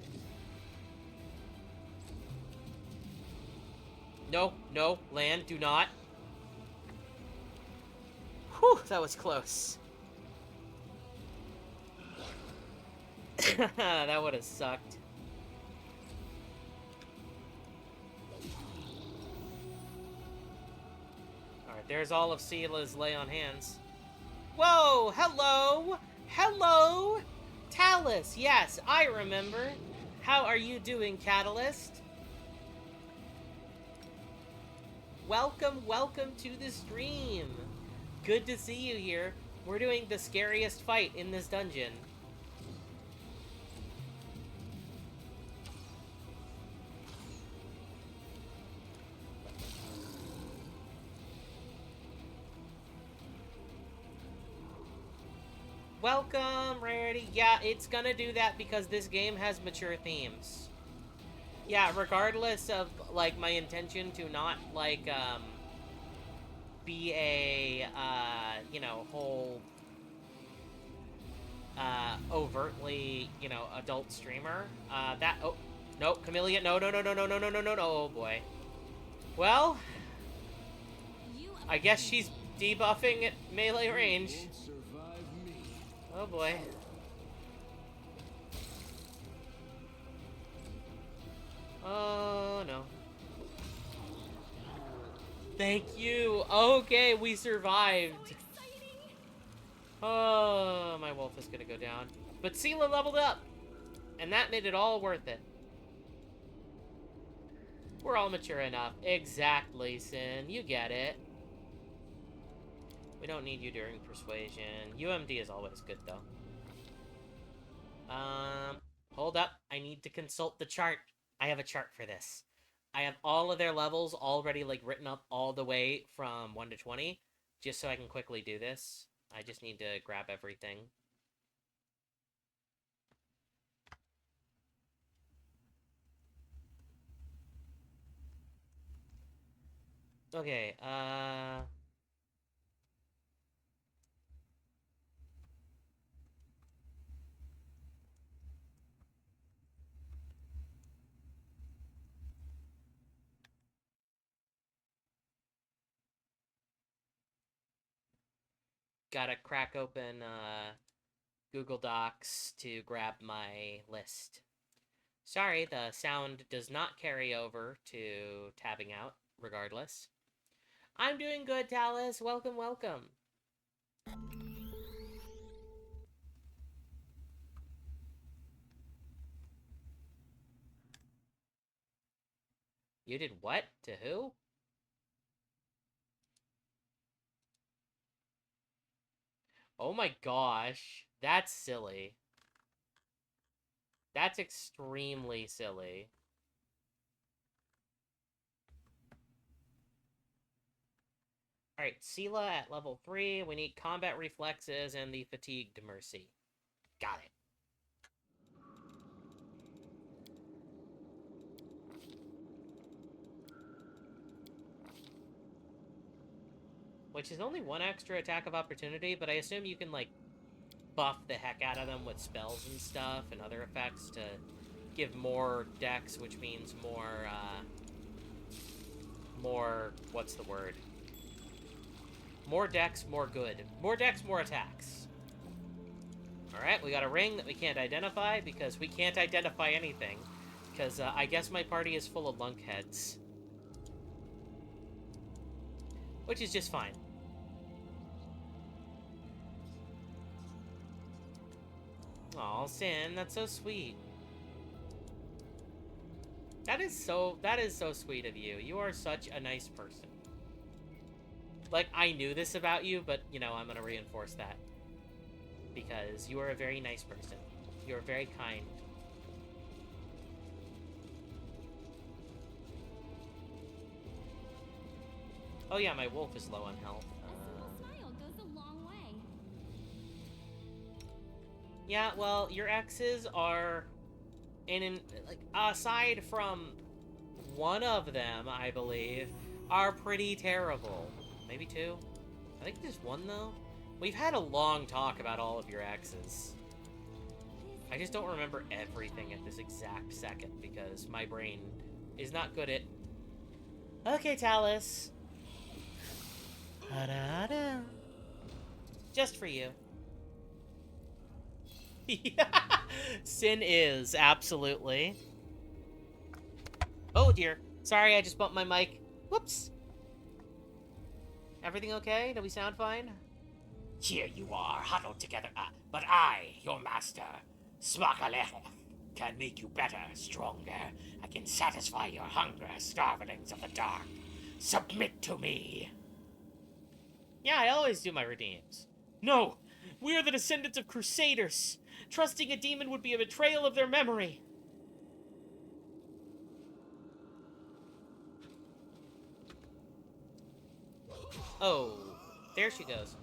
No, no, land, do not. Whew, that was close. That would have sucked. there's all of Sela's lay on hands. Whoa! Hello! Hello! Talus! Yes, I remember. How are you doing, Catalyst? Welcome to the stream. Good to see you here. We're doing the scariest fight in this dungeon. Welcome, Rarity. Yeah, it's gonna do that because this game has mature themes. Yeah, regardless of, like, my intention to not, like, be a, you know, whole, overtly, you know, adult streamer, oh, no, Camellia, no, oh boy. Well, I guess she's debuffing at melee range. Won't survive me. Oh boy. Oh no. Thank you. Okay, we survived. Oh, my wolf is gonna go down. But Sela leveled up, and that made it all worth it. We're all mature enough. Exactly, Sin. You get it. We don't need you during persuasion. UMD is always good, though. Hold up. I need to consult the chart. I have a chart for this. I have all of their levels already, like, written up all the way from 1 to 20, just so I can quickly do this. I just need to grab everything. Okay, gotta crack open, Google Docs to grab my list. Sorry, the sound does not carry over to tabbing out, regardless. I'm doing good, Talus. Welcome. You did what? To who? Oh my gosh. That's silly. That's extremely silly. Alright, Sela at level 3. We need combat reflexes and the fatigued mercy. Got it. Which is only one extra attack of opportunity, but I assume you can, like, buff the heck out of them with spells and stuff and other effects to give more dex, which means more, what's the word? More dex, more good. More dex, more attacks. Alright, we got a ring that we can't identify because we can't identify anything. Because I guess my party is full of lunkheads. Which is just fine. Aw, Sin, that's so sweet. That is so sweet of you. You are such a nice person. Like, I knew this about you, but, you know, I'm gonna reinforce that. Because you are a very nice person. You're very kind. Oh yeah, my wolf is low on health. A simple smile goes a long way. Yeah, well, your exes are, like, aside from one of them, I believe, are pretty terrible. Maybe two? I think just one, though. We've had a long talk about all of your exes. I just don't remember everything at this exact second, because my brain is not good at... Okay, Talus. Ha-da-da. Just for you. Sin is, absolutely. Oh dear. Sorry, I just bumped my mic. Whoops. Everything okay? Do we sound fine? Here you are, huddled together, but I, your master, Smakalech, can make you better, stronger. I can satisfy your hunger, starvelings of the dark. Submit to me. Yeah, I always do my redeems. No, we are the descendants of Crusaders. Trusting a demon would be a betrayal of their memory. Oh, there she goes.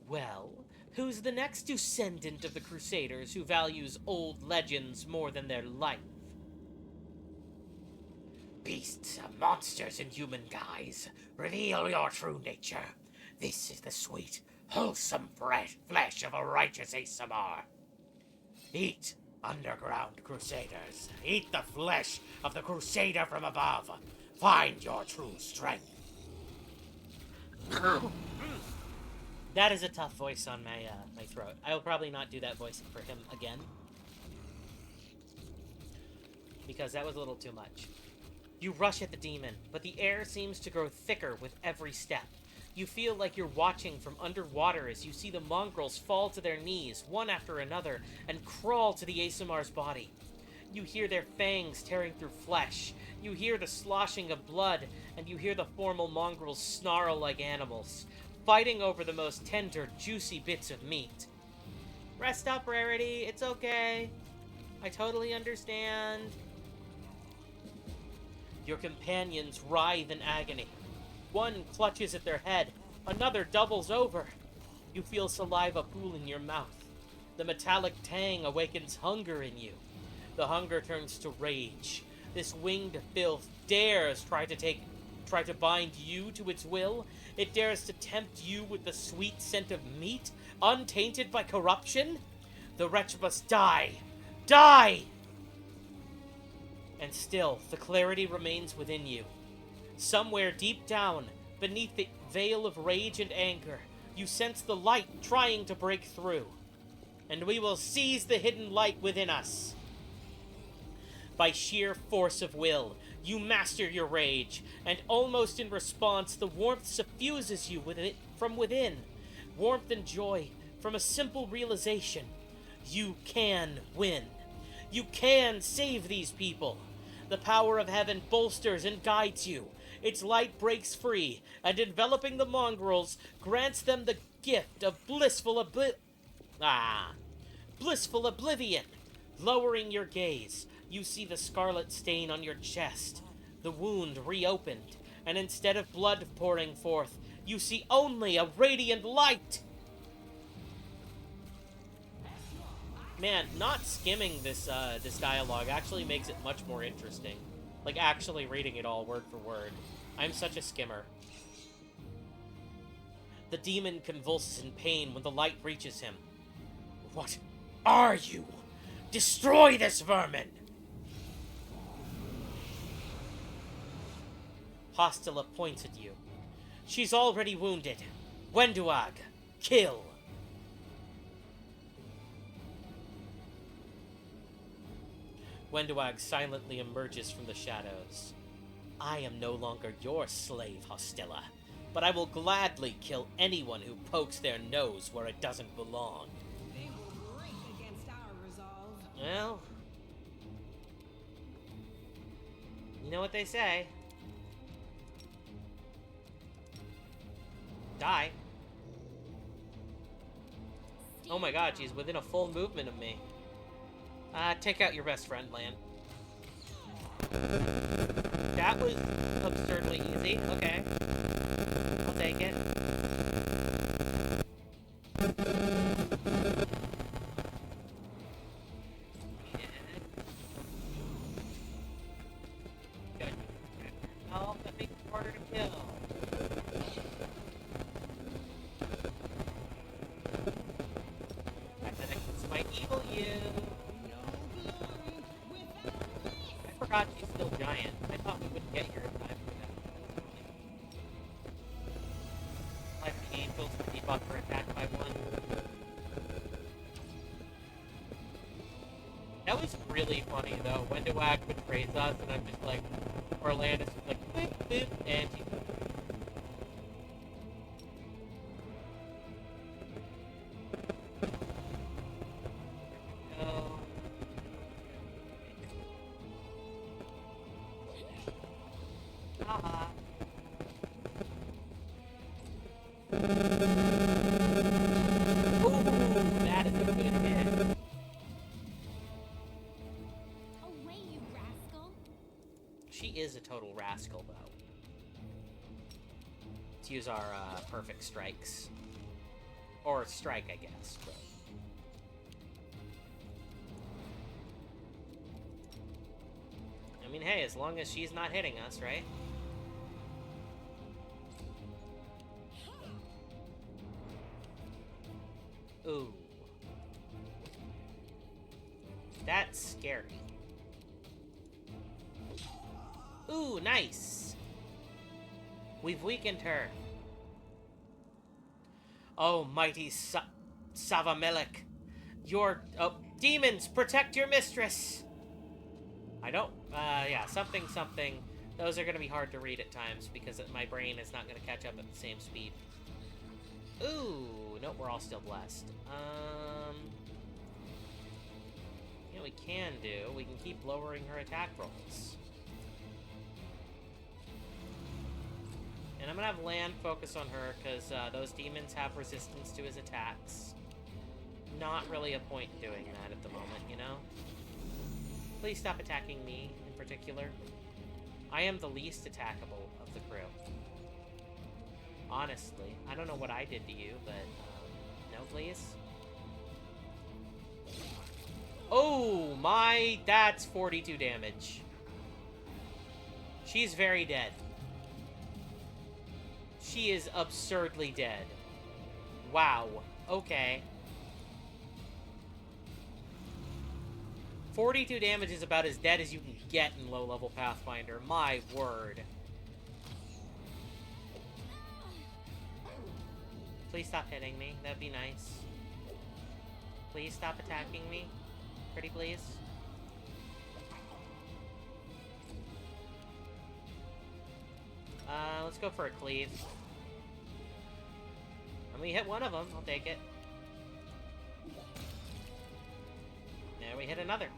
Well, who's the next descendant of the Crusaders who values old legends more than their life? Beasts, monsters in human guise, reveal your true nature. This is the sweet, wholesome flesh of a righteous ASMR. Eat, underground crusaders. Eat the flesh of the crusader from above. Find your true strength. That is a tough voice on my throat. I will probably not do that voice for him again. Because that was a little too much. You rush at the demon, but the air seems to grow thicker with every step. You feel like you're watching from underwater as you see the mongrels fall to their knees, one after another, and crawl to the ASMR's body. You hear their fangs tearing through flesh. You hear the sloshing of blood, and you hear the formal mongrels snarl like animals, fighting over the most tender, juicy bits of meat. Rest up, Rarity. It's okay. I totally understand. Your companions writhe in agony. One clutches at their head, another doubles over. You feel saliva pool in your mouth. The metallic tang awakens hunger in you. The hunger turns to rage. This winged filth dares try to bind you to its will. It dares to tempt you with the sweet scent of meat, untainted by corruption. The wretch must die. Die! And still, the clarity remains within you. Somewhere deep down, beneath the veil of rage and anger, you sense the light trying to break through. And we will seize the hidden light within us. By sheer force of will, you master your rage, and almost in response, the warmth suffuses you with it from within. Warmth and joy from a simple realization. You can win. You can save these people. The power of heaven bolsters and guides you. Its light breaks free, and enveloping the mongrels, grants them the gift of blissful oblivion. Lowering your gaze, you see the scarlet stain on your chest, the wound reopened, and instead of blood pouring forth, you see only a radiant light. Man, not skimming this dialogue actually makes it much more interesting. Like, actually reading it all word for word. I'm such a skimmer. The demon convulses in pain when the light reaches him. What are you? Destroy this vermin! Hostila points at you. She's already wounded. Wenduag, kill! Wenduag silently emerges from the shadows. I am no longer your slave, Hostila, but I will gladly kill anyone who pokes their nose where it doesn't belong. They will break against our resolve. Well, you know what they say. Die. Oh my god, she's within a full movement of me. Take out your best friend, Lan. That was absurdly easy. Okay. I'll take it. Good. Oh, that makes it harder to kill. It's my evil you. I forgot she's still giant. I thought we wouldn't get here in time for that. Life of the Angels for debuff for attack by 1. That was really funny though. Wenduag betrays us and I'm just like, Orlandis is like, boop, boop, and she's is a total rascal, though. Let's use our perfect strikes. Or strike, I guess. But... I mean, hey, as long as she's not hitting us, right? Ooh. That's scary. Ooh, nice. We've weakened her. Oh, mighty Savamelik. Oh, demons, protect your mistress. I don't, yeah, something. Those are going to be hard to read at times because my brain is not going to catch up at the same speed. Ooh, nope, we're all still blessed. You know, we can keep lowering her attack rolls. And I'm gonna have Lan focus on her, because those demons have resistance to his attacks. Not really a point in doing that at the moment, you know? Please stop attacking me, in particular. I am the least attackable of the crew. Honestly. I don't know what I did to you, but, no, please? Oh, that's 42 damage. She's very dead. She is absurdly dead. Wow. Okay. 42 damage is about as dead as you can get in low-level Pathfinder. My word. Please stop hitting me. That'd be nice. Please stop attacking me. Pretty please. Let's go for a cleave. And we hit one of them. I'll take it. There we hit another.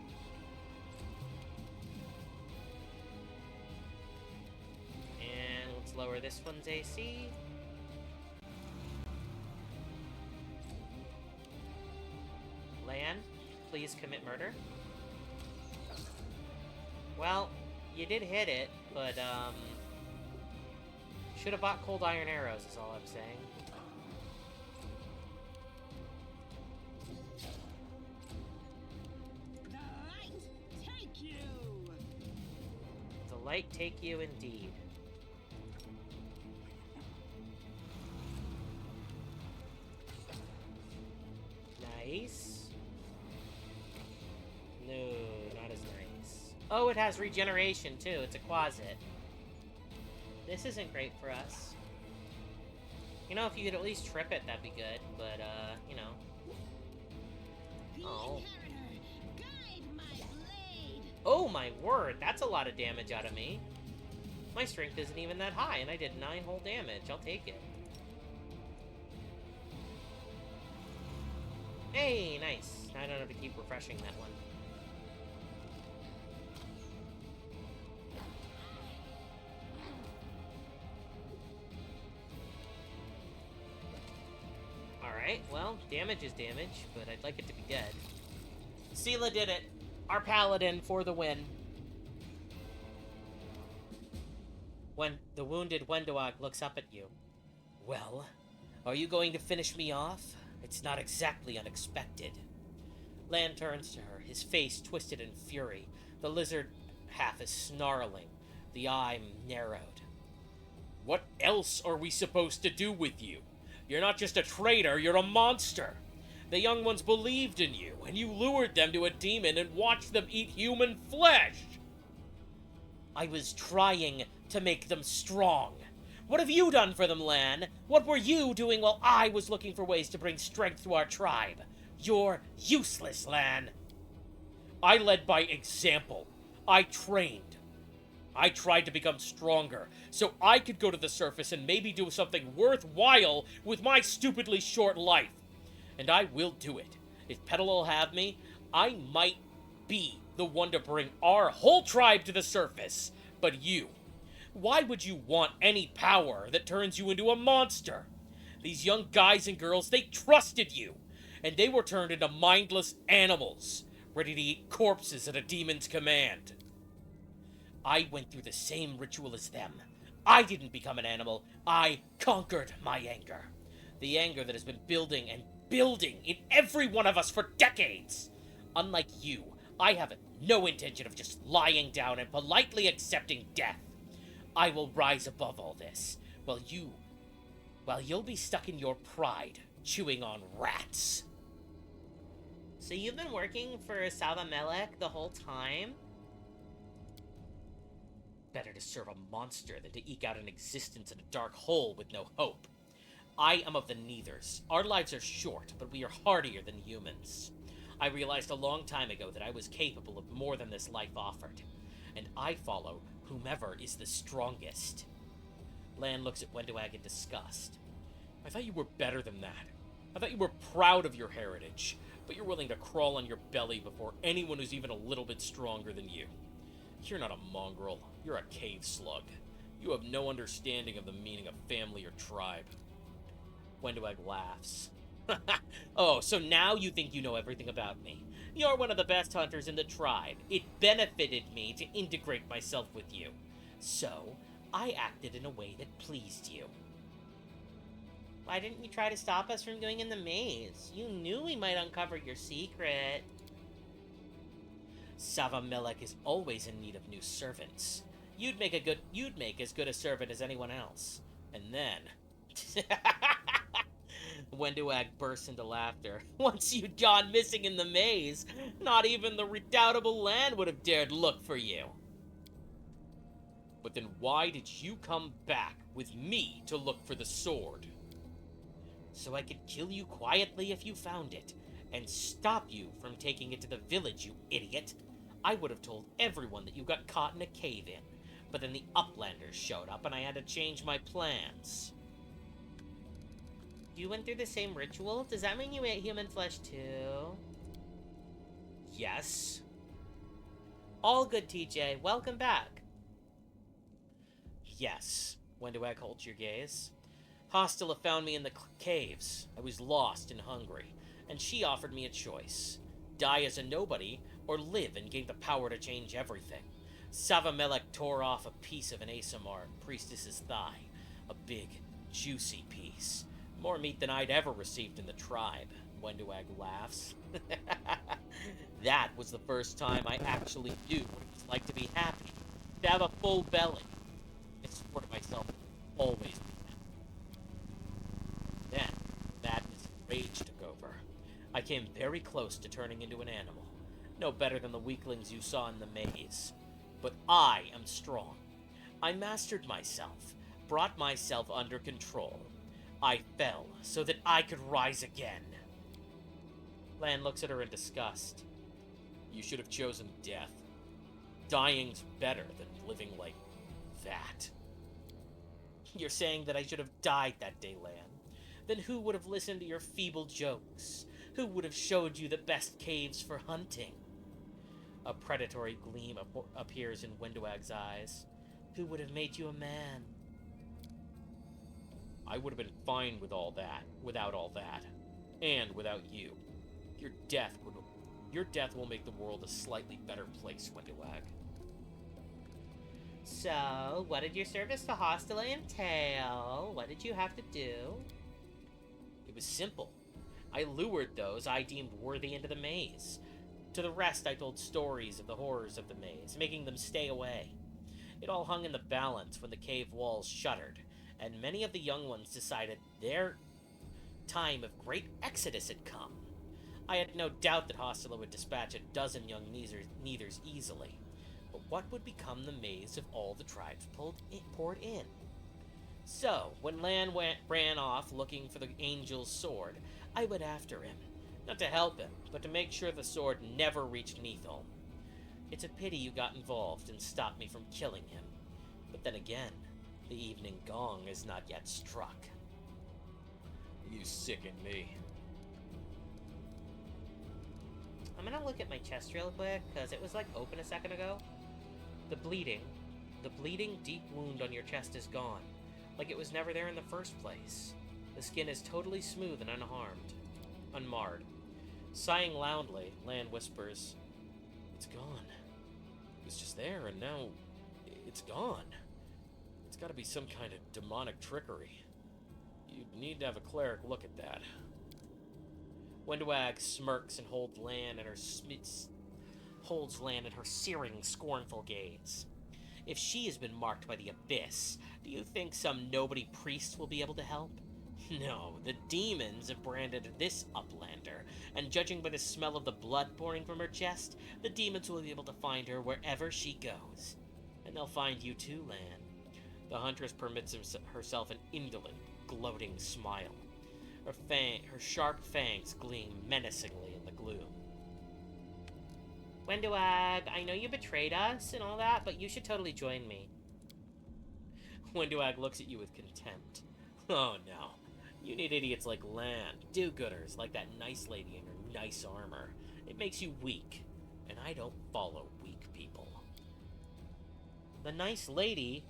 And let's lower this one's AC. Lan, please commit murder. Well, you did hit it, but, should have bought cold iron arrows, is all I'm saying. The light take you! The light take you indeed. Nice. No, not as nice. Oh, it has regeneration, too. It's a Quasit. This isn't great for us. You know, if you could at least trip it, that'd be good. But, you know. Oh. Oh, my word. That's a lot of damage out of me. My strength isn't even that high, and I did 9 whole damage. I'll take it. Hey, nice. I don't have to keep refreshing that one. Alright, well, damage is damage, but I'd like it to be dead. Seela did it! Our paladin for the win. When the wounded Wendoag looks up at you. Well, are you going to finish me off? It's not exactly unexpected. Lan turns to her, his face twisted in fury. The lizard half is snarling, the eye narrowed. What else are we supposed to do with you? You're not just a traitor, you're a monster. The young ones believed in you, and you lured them to a demon and watched them eat human flesh. I was trying to make them strong. What have you done for them, Lan? What were you doing while I was looking for ways to bring strength to our tribe? You're useless, Lan. I led by example. I trained. I tried to become stronger, so I could go to the surface and maybe do something worthwhile with my stupidly short life. And I will do it. If Petal will have me, I might be the one to bring our whole tribe to the surface. But you, why would you want any power that turns you into a monster? These young guys and girls, they trusted you, and they were turned into mindless animals, ready to eat corpses at a demon's command. I went through the same ritual as them. I didn't become an animal. I conquered my anger. The anger that has been building and building in every one of us for decades. Unlike you, I have no intention of just lying down and politely accepting death. I will rise above all this, while you'll be stuck in your pride, chewing on rats. So you've been working for Savamelek the whole time? Better to serve a monster than to eke out an existence in a dark hole with no hope. I am of the Neithers. Our lives are short, but we are hardier than humans. I realized a long time ago that I was capable of more than this life offered, and I follow whomever is the strongest. Lan looks at Wenduag in disgust. I thought you were better than that. I thought you were proud of your heritage, but you're willing to crawl on your belly before anyone who's even a little bit stronger than you. You're not a mongrel. You're a cave slug. You have no understanding of the meaning of family or tribe. Wenduag laughs. Oh, so now you think you know everything about me. You're one of the best hunters in the tribe. It benefited me to integrate myself with you. So, I acted in a way that pleased you. Why didn't you try to stop us from going in the maze? You knew we might uncover your secret. Savamelek is always in need of new servants. You'd make as good a servant as anyone else. And then... Wenduag bursts into laughter. Once you'd gone missing in the maze, not even the redoubtable Lan would have dared look for you. But then why did you come back with me to look for the sword? So I could kill you quietly if you found it, and stop you from taking it to the village, you idiot. I would have told everyone that you got caught in a cave-in, but then the Uplanders showed up and I had to change my plans. You went through the same ritual? Does that mean you ate human flesh too? Yes. All good, TJ. Welcome back. Yes. Wenduag holds your gaze. Hostile found me in the caves. I was lost and hungry, and she offered me a choice. Die as a nobody, or live and gain the power to change everything. Savamelek tore off a piece of an Aasimar priestess's thigh. A big, juicy piece. More meat than I'd ever received in the tribe. Wenduag laughs. That was the first time I actually knew what it was like to be happy. To have a full belly. I swore to myself always be happy. Then, madness and rage took over. I came very close to turning into an animal. No better than the weaklings you saw in the maze. But I am strong. I mastered myself, brought myself under control. I fell so that I could rise again. Lan looks at her in disgust. You should have chosen death. Dying's better than living like that. You're saying that I should have died that day, Lan. Then who would have listened to your feeble jokes? Who would have showed you the best caves for hunting? A predatory gleam appears in Wenduag's eyes. Who would have made you a man? I would have been fine with all that, without all that, and without you. Your death will make the world a slightly better place, Wenduag. So, what did your service to Hostile entail? What did you have to do? It was simple. I lured those I deemed worthy into the maze. To the rest, I told stories of the horrors of the maze, making them stay away. It all hung in the balance when the cave walls shuttered, and many of the young ones decided their time of great exodus had come. I had no doubt that Hostile would dispatch a dozen young Neithers easily. But what would become the maze if all the tribes poured in? So, when Lan ran off looking for the angel's sword, I went after him. Not to help him, but to make sure the sword never reached Neithilm. It's a pity you got involved and stopped me from killing him. But then again, the evening gong has not yet struck. You sicken me. I'm gonna look at my chest real quick, because it was like open a second ago. The bleeding deep wound on your chest is gone. Like it was never there in the first place. The skin is totally smooth and unmarred. Sighing loudly, Lan whispers, It's gone. It was just there, and now It's gone. It's gotta be some kind of demonic trickery. You'd need to have a cleric look at that. Wendwag smirks and holds land in her searing, scornful gaze. If she has been marked by the abyss, do you think some nobody priest will be able to help? No, the demons have branded this uplander, and judging by the smell of the blood pouring from her chest, the demons will be able to find her wherever she goes. And they'll find you too, Lan. The huntress permits herself an indolent, gloating smile. Her sharp fangs gleam menacingly in the gloom. Wendwag, I know you betrayed us and all that, but you should totally join me. Wendwag looks at you with contempt. Oh no. You need idiots like Lan, do-gooders like that nice lady in her nice armor. It makes you weak, and I don't follow weak people. The nice lady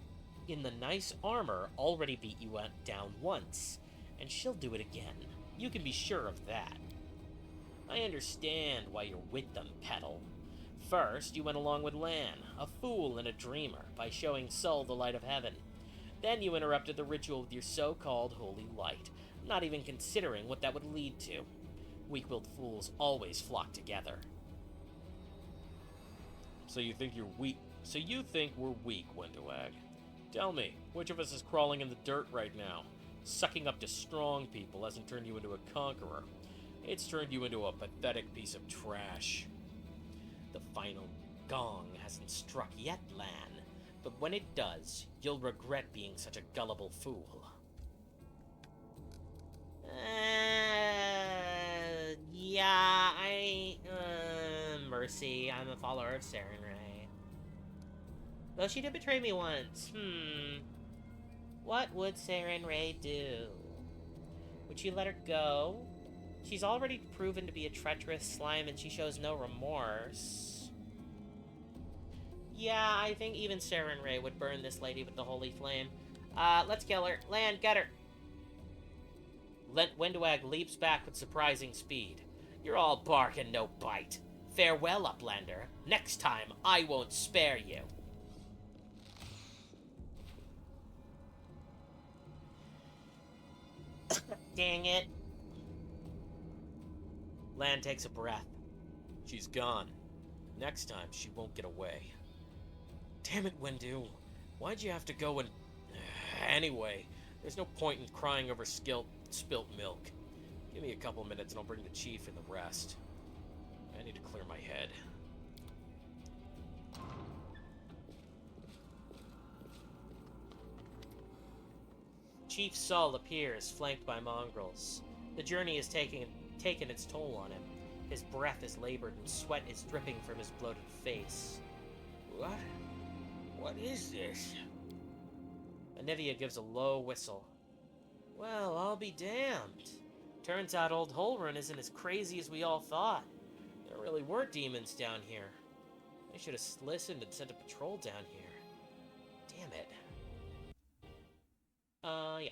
in the nice armor already beat you down once, and she'll do it again. You can be sure of that. I understand why you're with them, Petal. First, you went along with Lan, a fool and a dreamer, by showing Sol the light of heaven. Then you interrupted the ritual with your so-called holy light, not even considering what that would lead to. Weak-willed fools always flock together. So you think we're weak, Wendwag? Tell me, which of us is crawling in the dirt right now? Sucking up to strong people hasn't turned you into a conqueror. It's turned you into a pathetic piece of trash. The final gong hasn't struck yet, Lan, but when it does, you'll regret being such a gullible fool. Mercy, I'm a follower of Sarenrae. Though she did betray me once, What would Sarenrae do? Would she let her go? She's already proven to be a treacherous slime and she shows no remorse. Yeah, I think even Sarenrae would burn this lady with the holy flame. Let's kill her. Lan, get her! Wendwag leaps back with surprising speed. You're all bark and no bite. Farewell, Uplander. Next time, I won't spare you. Dang it. Lan takes a breath. She's gone. Next time, she won't get away. Damn it, Wendu. Why'd you have to go and... Anyway, there's no point in crying over spilt milk. Give me a couple minutes and I'll bring the chief and the rest. I need to clear my head. Chief Sol appears, flanked by mongrels. The journey has taken its toll on him. His breath is labored and sweat is dripping from his bloated face. What? What is this? Anivia gives a low whistle. Well, I'll be damned. Turns out old Holrun isn't as crazy as we all thought. There really were demons down here. I should have listened and sent a patrol down here. Damn it. Yeah.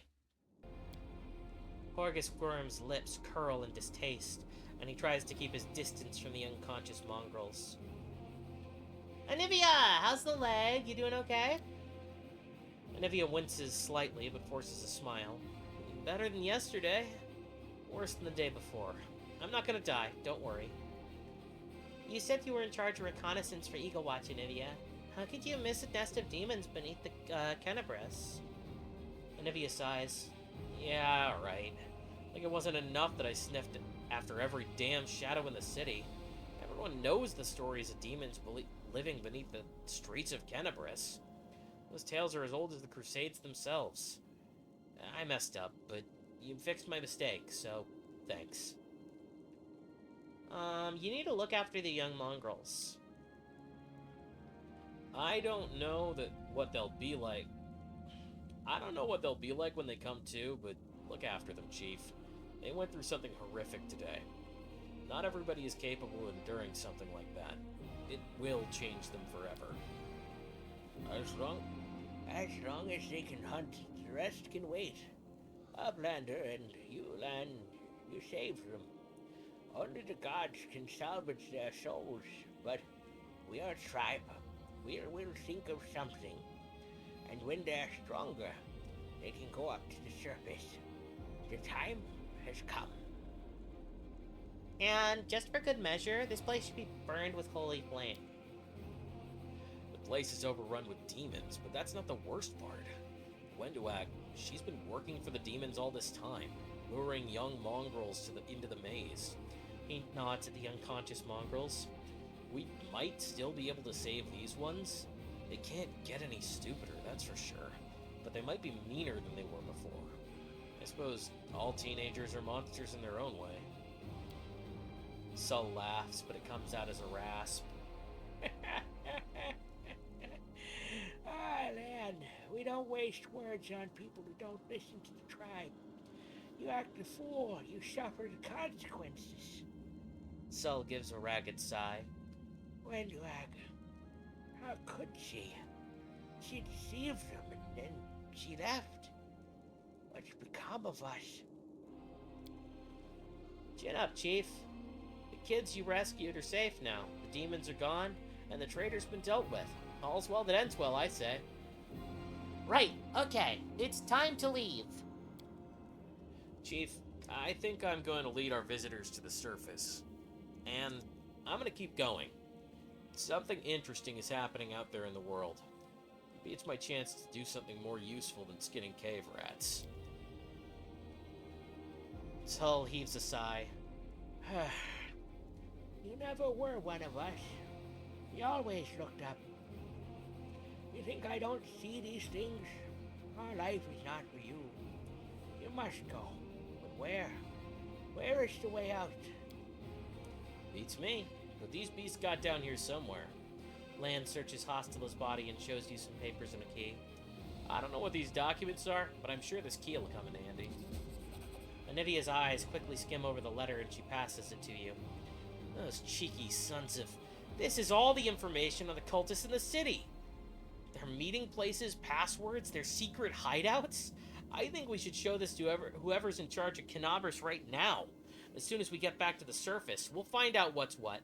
Horgus Worm's lips curl in distaste, and he tries to keep his distance from the unconscious mongrels. Anivia! How's the leg? You doing okay? Anivia winces slightly, but forces a smile. Better than yesterday. Worse than the day before. I'm not gonna die, don't worry. You said you were in charge of reconnaissance for Eagle Watch, Anivia. How could you miss a nest of demons beneath the Kenabres? Anivia sighs. Yeah, right. Like it wasn't enough that I sniffed after every damn shadow in the city. Everyone knows the stories of demons living beneath the streets of Kenabres. Those tales are as old as the Crusades themselves. I messed up, but you fixed my mistake, so thanks. You need to look after the young mongrels. I don't know what they'll be like. I don't know what they'll be like when they come to, but look after them, Chief. They went through something horrific today. Not everybody is capable of enduring something like that. It will change them forever. As long as they can hunt, the rest can wait. Uplander and you, Lan, you saved them. Only the gods can salvage their souls, but we are a tribe. We'll think of something. And when they're stronger, they can go up to the surface. The time has come. And just for good measure, this place should be burned with holy flame. The place is overrun with demons, but that's not the worst part. Gwenduak, she's been working for the demons all this time, luring young mongrels into the maze. He nods at the unconscious mongrels. We might still be able to save these ones. They can't get any stupider, that's for sure. But they might be meaner than they were before. I suppose all teenagers are monsters in their own way. Sull laughs, but it comes out as a rasp. Ah, lad, we don't waste words on people who don't listen to the tribe. You act a fool, you suffer the consequences. Sull gives a ragged sigh. Gwenduak, how could she? She deceived them and then she left. What's become of us? Chin up, Chief. The kids you rescued are safe now. The demons are gone, and the traitor's been dealt with. All's well that ends well, I say. Right, okay. It's time to leave. Chief, I think I'm going to lead our visitors to the surface. And I'm going to keep going. Something interesting is happening out there in the world. Maybe it's my chance to do something more useful than skinning cave rats. Sull heaves a sigh. You never were one of us. You always looked up. You think I don't see these things? Our life is not for you. You must go. But where? Where is the way out? Beats me. But these beasts got down here somewhere. Lan searches Hostila's body and shows you some papers and a key. I don't know what these documents are, but I'm sure this key will come in handy. Anivia's eyes quickly skim over the letter and she passes it to you. Those cheeky sons of... This is all the information on the cultists in the city! Their meeting places, passwords, their secret hideouts? I think we should show this to whoever's in charge of Kenabres right now. As soon as we get back to the surface, we'll find out what's what.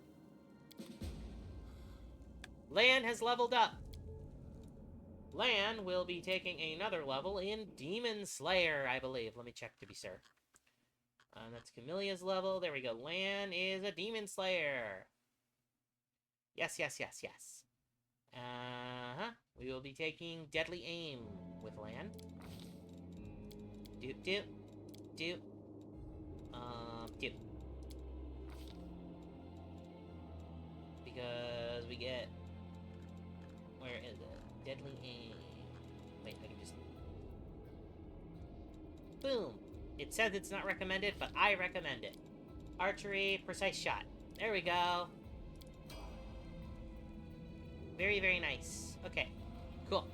Lan has leveled up. Lan will be taking another level in Demon Slayer, I believe. Let me check to be sure. That's Camillia's level. There we go. Lan is a Demon Slayer. Yes. We will be taking Deadly Aim with Lan. Doop. Because we get... Where is it? Deadly Aim. Wait, I can just... Boom! It says it's not recommended, but I recommend it. Archery, precise shot. There we go. Very, very nice. Okay, cool.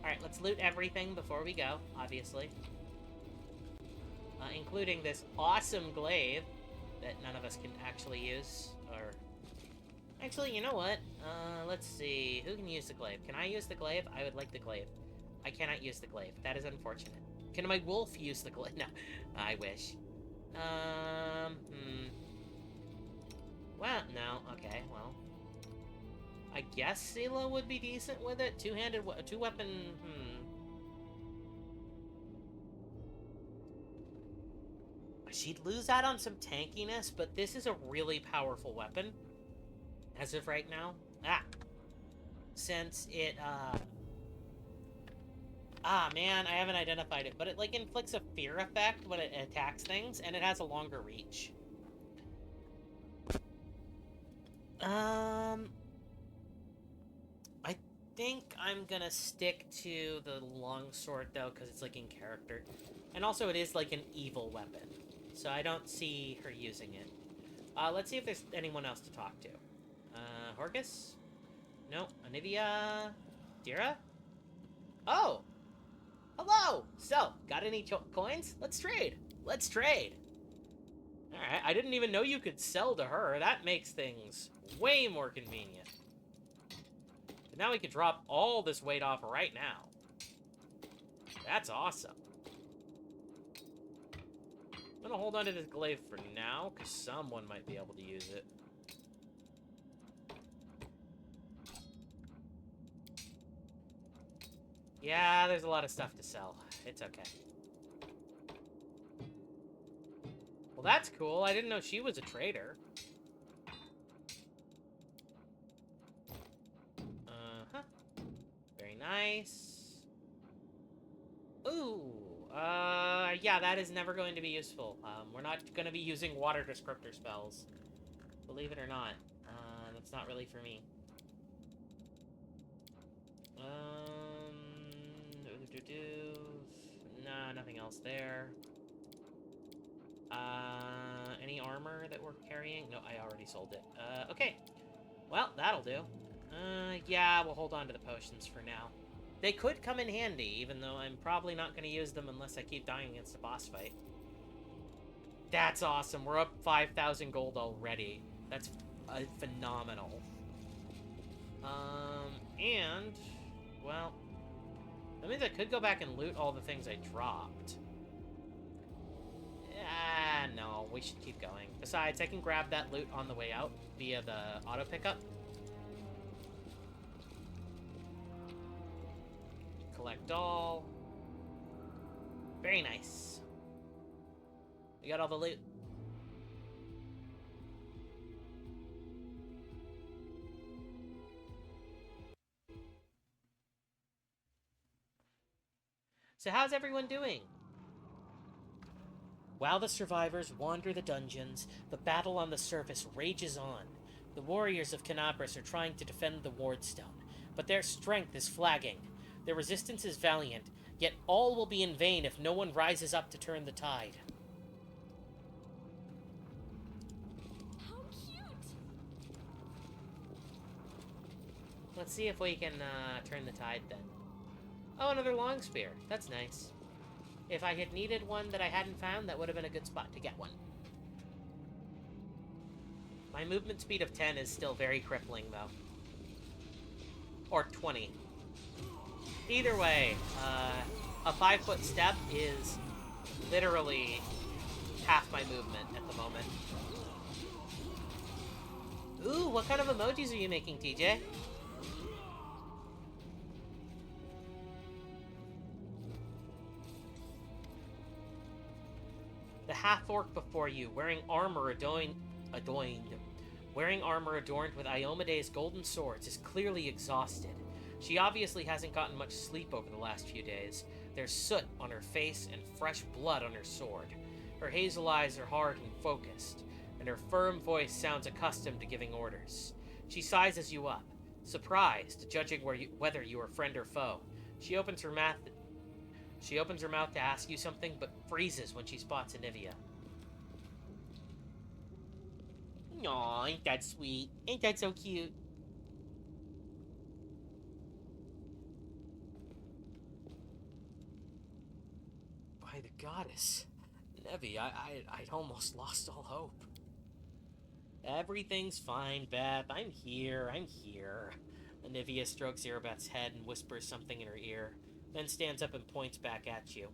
Alright, let's loot everything before we go, obviously. Including this awesome glaive that none of us can actually use. Or... Actually, you know what? Let's see. Who can use the glaive? Can I use the glaive? I would like the glaive. I cannot use the glaive. That is unfortunate. Can my wolf use the glaive? No, I wish. Well, no. Okay, well. I guess Seela would be decent with it. Two-handed, two-weapon, She'd lose out on some tankiness, but this is a really powerful weapon. As of right now. Since it, man, I haven't identified it, but it, like, inflicts a fear effect when it attacks things, and it has a longer reach. I think I'm gonna stick to the longsword, though, because it's, like, in character. And also, it is, like, an evil weapon. So I don't see her using it. Let's see if there's anyone else to talk to. Horgus? No. Anivia? Dira? Oh! Hello! So, got any coins? Let's trade! Let's trade! Alright, I didn't even know you could sell to her. That makes things way more convenient. But now we can drop all this weight off right now. That's awesome. I'm gonna hold on to this glaive for now, because someone might be able to use it. Yeah, there's a lot of stuff to sell. It's okay. Well, that's cool. I didn't know she was a trader. Uh-huh. Very nice. Ooh. Yeah, that is never going to be useful. We're not going to be using water descriptor spells. Believe it or not. That's not really for me. Nah, nothing else there. Any armor that we're carrying? No, I already sold it. Okay. Well, that'll do. Yeah, we'll hold on to the potions for now. They could come in handy, even though I'm probably not going to use them unless I keep dying against a boss fight. That's awesome. We're up 5,000 gold already. That's phenomenal. And, well, that means I could go back and loot all the things I dropped. No, we should keep going. Besides, I can grab that loot on the way out via the auto pickup. Collect all. Very nice. We got all the loot. So how's everyone doing? While the survivors wander the dungeons, the battle on the surface rages on. The warriors of Kenabres are trying to defend the Wardstone, but their strength is flagging. Their resistance is valiant, yet all will be in vain if no one rises up to turn the tide. How cute! Let's see if we can turn the tide then. Oh, another long spear. That's nice. If I had needed one that I hadn't found, that would have been a good spot to get one. My movement speed of 10 is still very crippling, though. Or 20. Either way, a 5-foot step is literally half my movement at the moment. Ooh, what kind of emojis are you making, TJ? The half-orc before you, wearing armor adorned with Iomede's golden swords, is clearly exhausted. She obviously hasn't gotten much sleep over the last few days. There's soot on her face and fresh blood on her sword. Her hazel eyes are hard and focused, and her firm voice sounds accustomed to giving orders. She sizes you up, surprised, judging whether you are friend or foe. She opens her mouth to ask you something, but freezes when she spots Anivia. Aw, ain't that sweet? Ain't that so cute? By the goddess, Nevi, I'd almost lost all hope. Everything's fine, Beth. I'm here. Anivia strokes Irabeth's head and whispers something in her ear, then stands up and points back at you.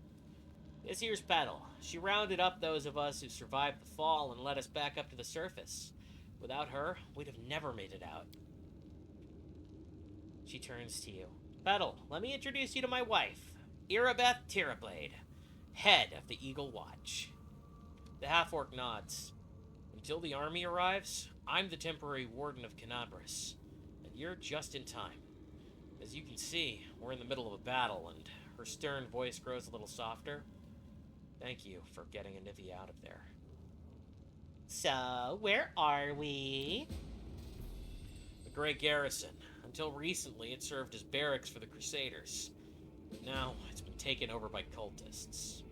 This here's Petal. She rounded up those of us who survived the fall and led us back up to the surface. Without her, we'd have never made it out. She turns to you. Petal, let me introduce you to my wife, Irabeth Tirablade, head of the Eagle Watch. The half-orc nods. Until the army arrives, I'm the temporary warden of Kenabres, and you're just in time. As you can see, we're in the middle of a battle, and her stern voice grows a little softer. Thank you for getting Anivia out of there. So, where are we? The Grey Garrison. Until recently, it served as barracks for the Crusaders. But now, it's been taken over by cultists.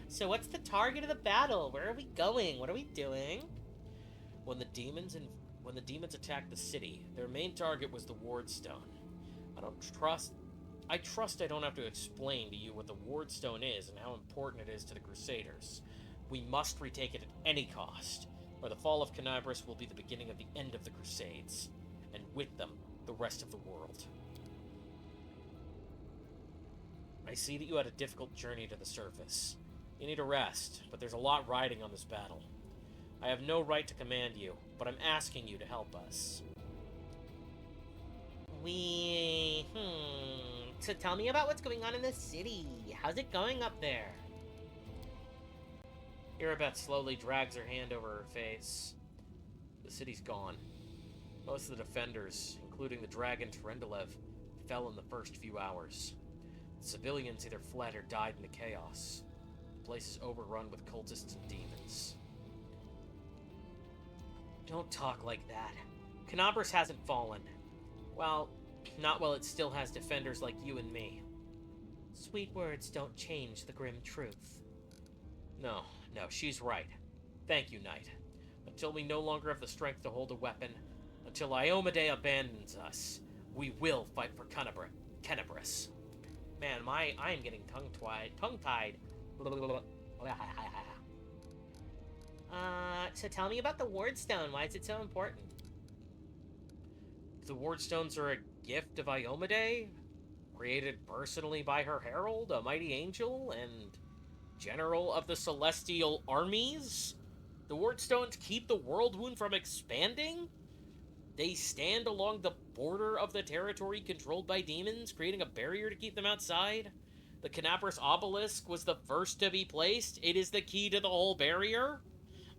So what's the target of the battle? Where are we going? What are we doing? When the demons attacked the city, their main target was the Wardstone. I trust I don't have to explain to you what the Wardstone is and how important it is to the Crusaders. We must retake it at any cost, or the fall of Kenabres will be the beginning of the end of the Crusades, and with them, the rest of the world. I see that you had a difficult journey to the surface. You need a rest, but there's a lot riding on this battle. I have no right to command you, but I'm asking you to help us. So tell me about what's going on in the city. How's it going up there? Irabeth slowly drags her hand over her face. The city's gone. Most of the defenders, including the dragon Terendelev, fell in the first few hours. The civilians either fled or died in the chaos. The place is overrun with cultists and demons. Don't talk like that. Kenabres hasn't fallen. Well, not while it still has defenders like you and me. Sweet words don't change the grim truth. No, she's right. Thank you, Knight. Until we no longer have the strength to hold a weapon, until Iomedae abandons us, we will fight for Kenabres. Man, I am getting tongue-tied. So tell me about the Wardstone. Why is it so important? The Wardstones are a gift of Iomedae, created personally by her herald, a mighty angel, and general of the celestial armies. The Wardstones keep the World Wound from expanding. They stand along the border of the territory controlled by demons, creating a barrier to keep them outside. The Kenabres Obelisk was the first to be placed. It is the key to the whole barrier.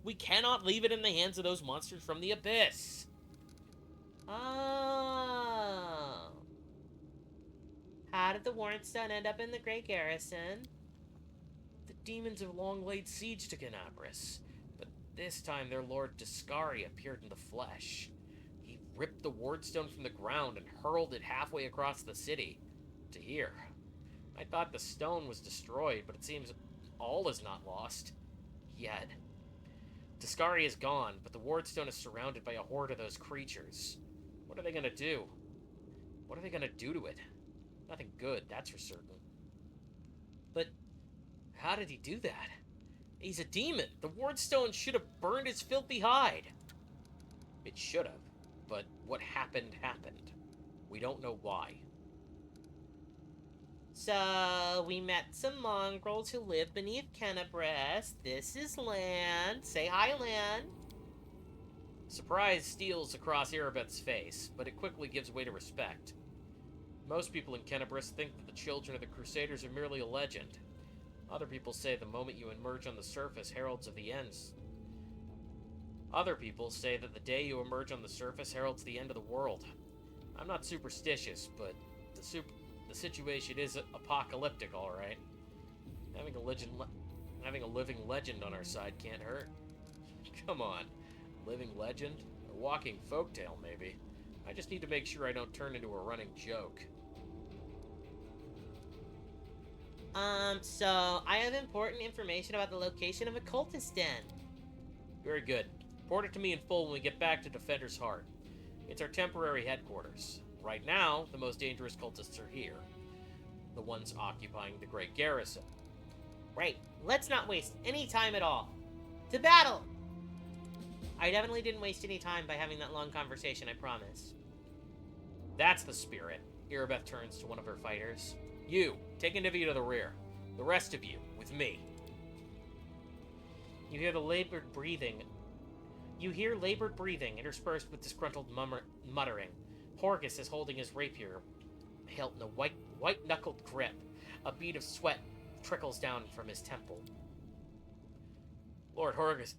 We cannot leave it in the hands of those monsters from the abyss. Oh. How did the Wardstone end up in the Great Garrison? The demons have long laid siege to Kenabres, but this time their lord Discari appeared in the flesh. He ripped the Wardstone from the ground and hurled it halfway across the city, to here. I thought the stone was destroyed, but it seems all is not lost. Yet. Discari is gone, but the Wardstone is surrounded by a horde of those creatures. What are they gonna do? What are they gonna do to it? Nothing good, that's for certain. But how did he do that? He's a demon. The Wardstone should have burned his filthy hide. It should have, but what happened happened. We don't know why. So, we met some mongrels who live beneath Kenabres. This is Land. Say hi, Land. Surprise steals across Irabeth's face, but it quickly gives way to respect. Most people in Kenabres think that the children of the Crusaders are merely a legend. Other people say the moment you emerge on the surface heralds of the ends. Other people say that the day you emerge on the surface heralds the end of the world. I'm not superstitious, but the situation is apocalyptic, all right. Having a living legend on our side can't hurt. Come on, living legend, a walking folktale, maybe. I just need to make sure I don't turn into a running joke. So I have important information about the location of a cultist den. Very good. Report it to me in full when we get back to Defender's Heart. It's our temporary headquarters. Right now, the most dangerous cultists are here. The ones occupying the Great Garrison. Right. Let's not waste any time at all. To battle! I definitely didn't waste any time by having that long conversation, I promise. That's the spirit. Irabeth turns to one of her fighters. You, take Anivia to the rear. The rest of you, with me. You hear labored breathing interspersed with disgruntled muttering. Horgus is holding his rapier, held in a white-knuckled grip. A bead of sweat trickles down from his temple. Lord Horgus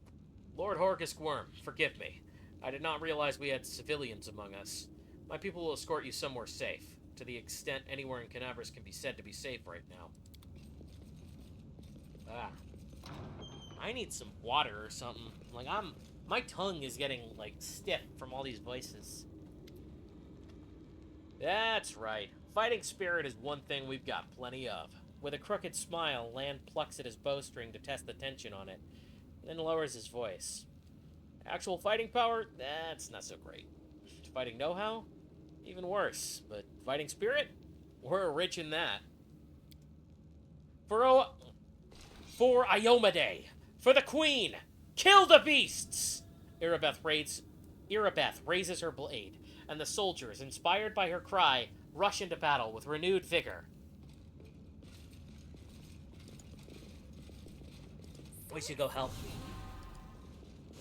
Worm, forgive me. I did not realize we had civilians among us. My people will escort you somewhere safe, to the extent anywhere in Kenabres can be said to be safe right now. I need some water or something. My tongue is getting, stiff from all these voices. That's right. Fighting spirit is one thing we've got plenty of. With a crooked smile, Land plucks at his bowstring to test the tension on it, then lowers his voice. Actual fighting power? That's not so great. Fighting know-how? Even worse. But fighting spirit? We're rich in that. For Iomedae! For the Queen! Kill the beasts! Irabeth raises her blade, and the soldiers, inspired by her cry, rush into battle with renewed vigor. We should go help.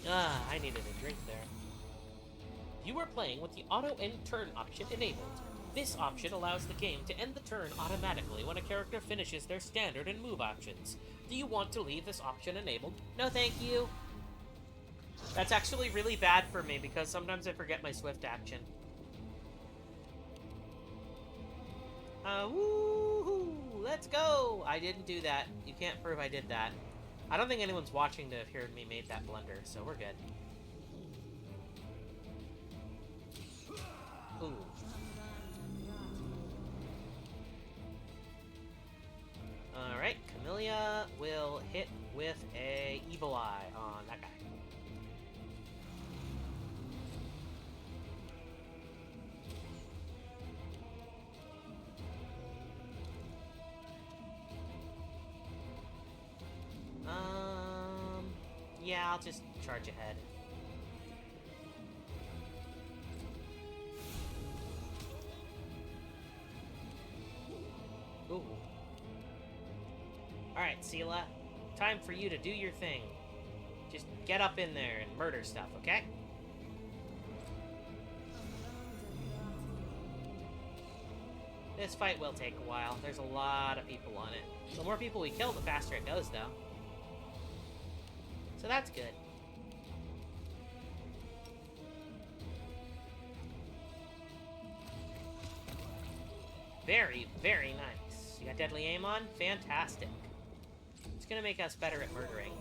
I needed a drink there. You are playing with the auto end turn option enabled. This option allows the game to end the turn automatically when a character finishes their standard and move options. Do you want to leave this option enabled? No, thank you. That's actually really bad for me because sometimes I forget my swift action. Woohoo! Let's go! I didn't do that. You can't prove I did that. I don't think anyone's watching to have heard me made that blunder, so we're good. Ooh. Alright, Camellia will hit with a Evil Eye on that guy. Yeah, I'll just charge ahead. Ooh. Alright, Seela. Time for you to do your thing. Just get up in there and murder stuff, okay? This fight will take a while. There's a lot of people on it. The more people we kill, the faster it goes, though. So that's good. Very, very nice. You got Deadly Aim on? Fantastic. It's gonna make us better at murdering.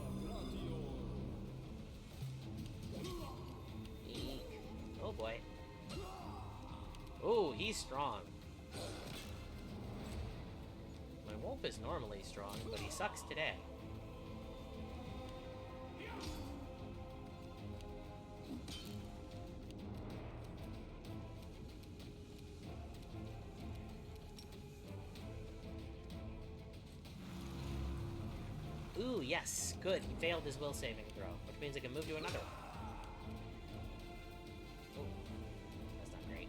Eek. Oh boy. Ooh, he's strong. My wolf is normally strong, but he sucks today. Ooh, yes. Good. He failed his will saving throw, which means I can move to another one. Ooh. That's not great.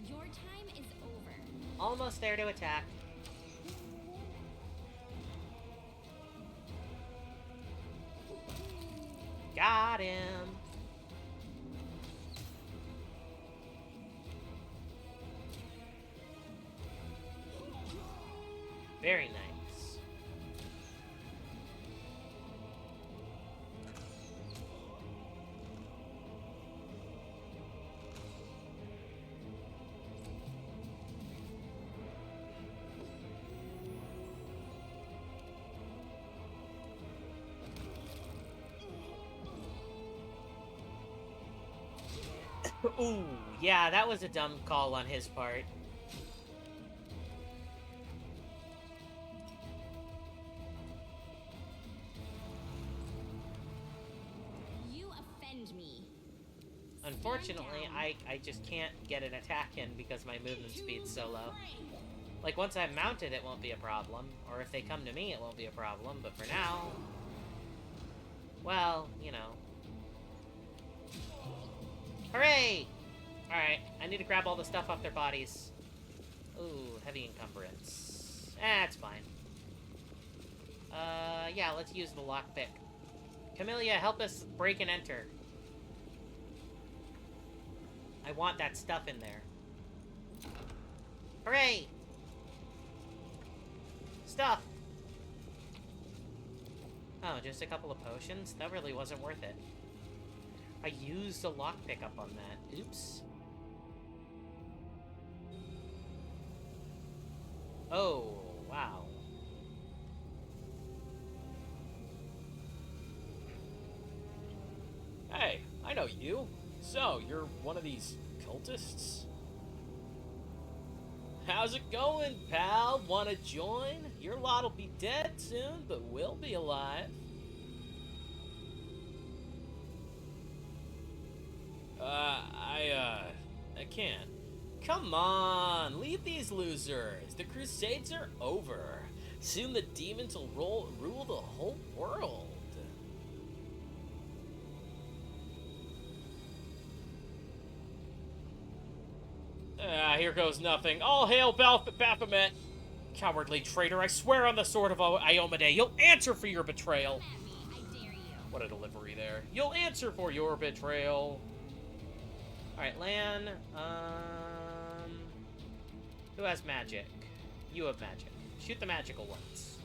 Your time is over. Almost there to attack. Got him. Very nice. Ooh, yeah, that was a dumb call on his part. You offend me. Unfortunately, I just can't get an attack in because my movement speed's so low. Like, once I'm mounted, it won't be a problem. Or if they come to me, it won't be a problem. But for now... well, you know. Hooray! Alright, I need to grab all the stuff off their bodies. Ooh, heavy encumbrance. That's fine. Yeah, let's use the lockpick. Camellia, help us break and enter. I want that stuff in there. Hooray! Stuff! Oh, just a couple of potions? That really wasn't worth it. I used a lockpick up on that. Oops. Oh, wow. Hey, I know you. So, you're one of these cultists? How's it going, pal? Wanna join? Your lot'll be dead soon, but we'll be alive. I can't. Come on, leave these losers. The Crusades are over. Soon the demons will rule the whole world. Here goes nothing. All hail Baphomet. Cowardly traitor, I swear on the sword of Iomedae, you'll answer for your betrayal. Come at me, I dare you. What a delivery there. You'll answer for your betrayal. Alright, Lan. Who has magic? You have magic. Shoot the magical ones.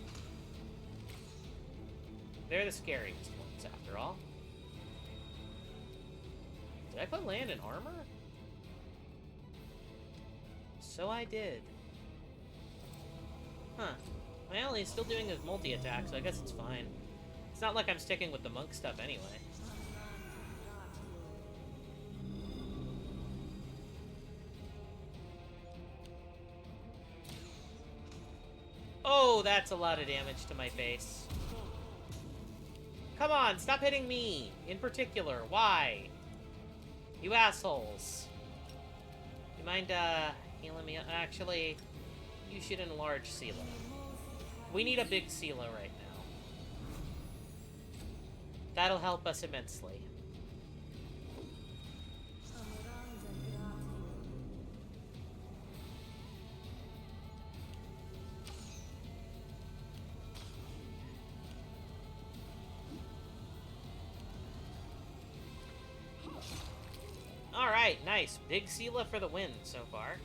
They're the scariest ones, after all. Did I put Lan in armor? So I did. Huh. Well, he's still doing his multi-attack, so I guess it's fine. It's not like I'm sticking with the monk stuff anyway. Oh, that's a lot of damage to my face. Come on, stop hitting me! In particular, why? You assholes. You mind, healing me? Actually, you should enlarge Sela. We need a big Sela right now. That'll help us immensely. Alright, nice. Big Sela for the win so far.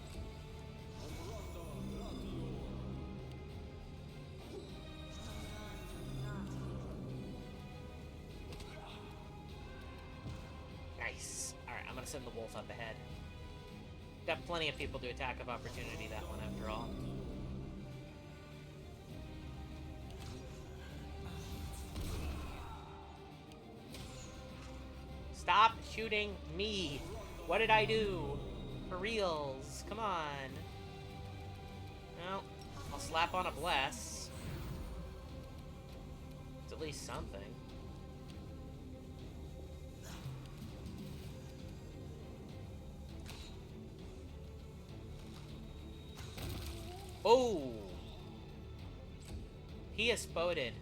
Nice. Alright, I'm gonna send the wolf up ahead. Got plenty of people to attack of opportunity that one after all. Stop shooting me! What did I do? For reals. Come on. Well, I'll slap on a bless. It's at least something. Oh! He exploded.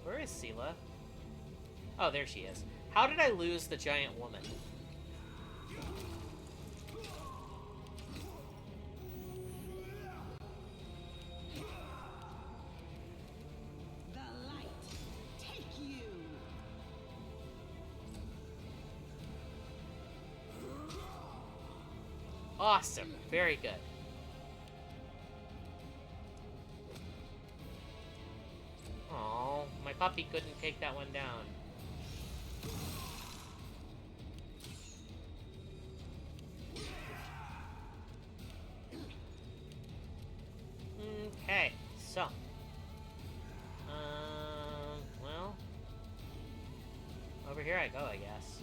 Where is Sela? Oh, there she is. How did I lose the giant woman? The light, take you. Awesome. Very good. Oh, my puppy couldn't take that one down. Okay, so. Well. Over here I go, I guess.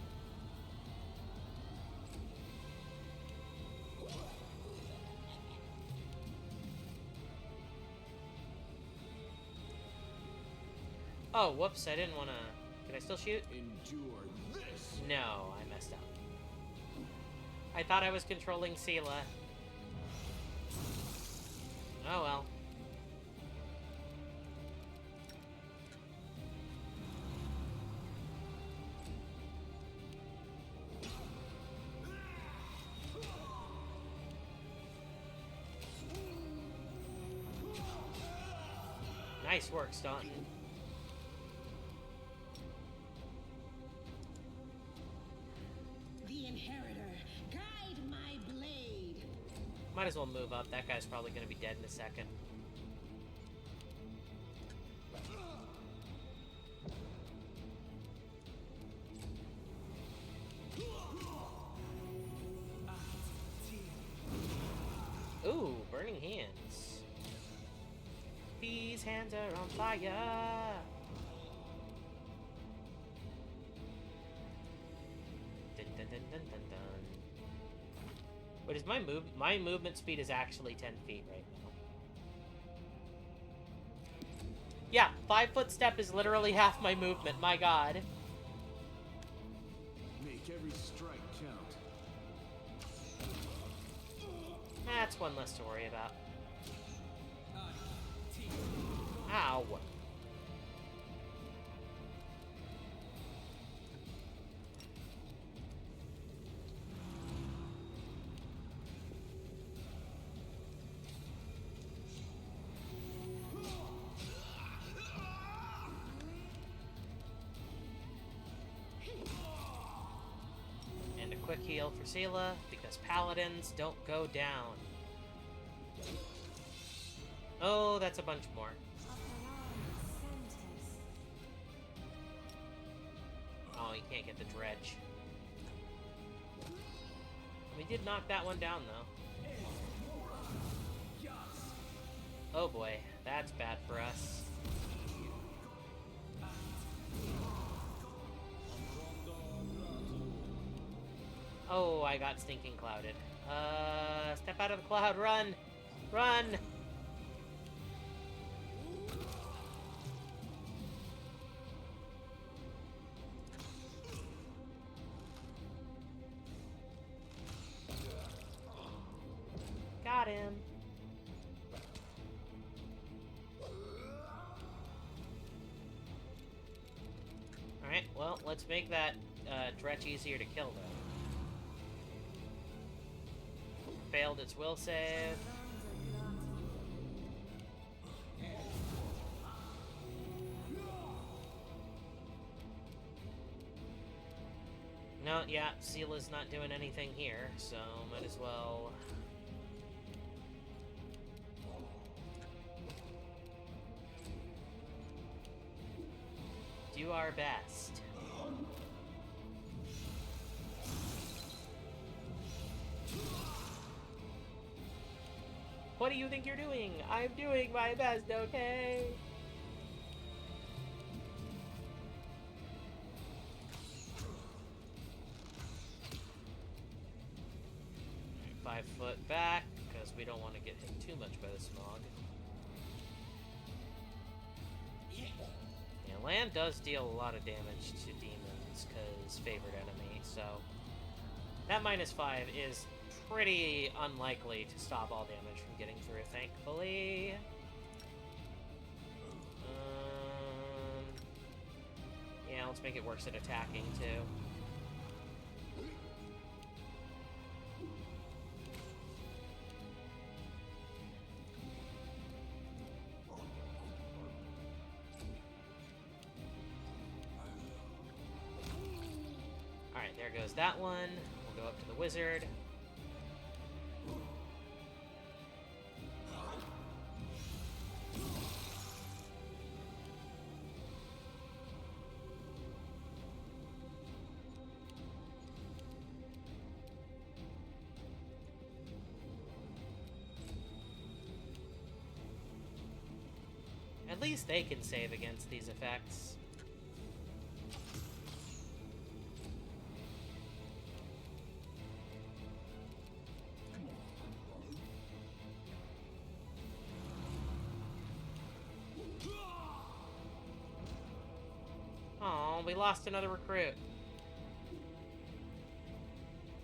Oh, whoops, I didn't want to... Can I still shoot? Endure this. No, I messed up. I thought I was controlling Sela. Oh well. Nice work, Staunton. The Inheritor, guide my blade. Might as well move up. That guy's probably going to be dead in a second. Ooh, burning hands. These hands are on fire. Dun, dun, dun, dun, dun, dun. What is my movement speed is actually 10 feet right now. Yeah, 5-foot step is literally half my movement, my god. Make every strike count. That's one less to worry about. Ow. quick heal for Seela, because paladins don't go down. Oh, that's a bunch more. Oh, you can't get the dredge. We did knock that one down, though. Oh boy, that's bad for us. Oh, I got stinking clouded. Step out of the cloud, run! Run! Got him. Alright, well, let's make that Dretch easier to kill, though. Failed its will save. No, yeah, Seela's not doing anything here, so might as well... do our best. What do you think you're doing? I'm doing my best, okay? Alright, 5 foot back, because we don't want to get hit too much by the smog. Yeah, land does deal a lot of damage to demons, because favored enemy, so... that -5 is pretty unlikely to stop all damage from getting through, thankfully. Yeah, let's make it worse at attacking, too. Alright, there goes that one. We'll go up to the wizard. At least they can save against these effects. Oh, we lost another recruit.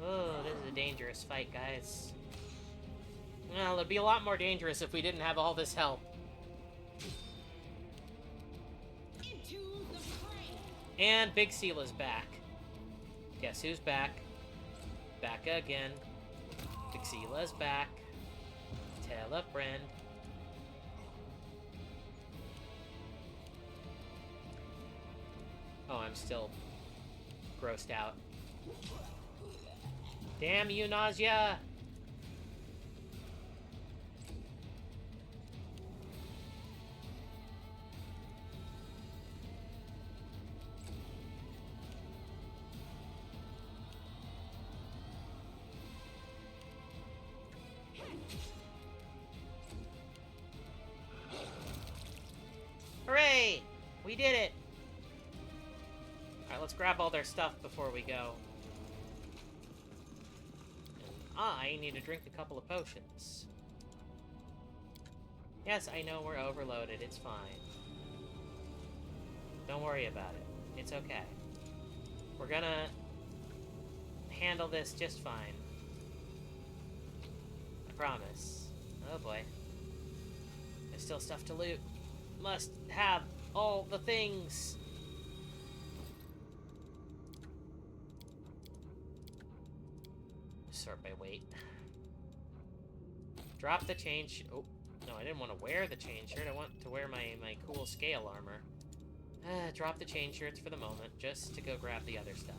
Oh, this is a dangerous fight, guys. Well, it'd be a lot more dangerous if we didn't have all this help. Into the fray. And Big Seela's back. Guess who's back? Back again. Big Seela's back. Tell a friend. Oh, I'm still grossed out. Damn you, nausea! Hooray! We did it! Alright, let's grab all their stuff before we go. And I need to drink a couple of potions. Yes, I know we're overloaded. It's fine. Don't worry about it. It's okay. We're gonna handle this just fine. I promise. Oh boy. There's still stuff to loot. Must have all the things. Sort by weight. Drop the chain. Oh, no, I didn't want to wear the chain shirt. I want to wear my cool scale armor. Drop the chain shirts for the moment, just to go grab the other stuff.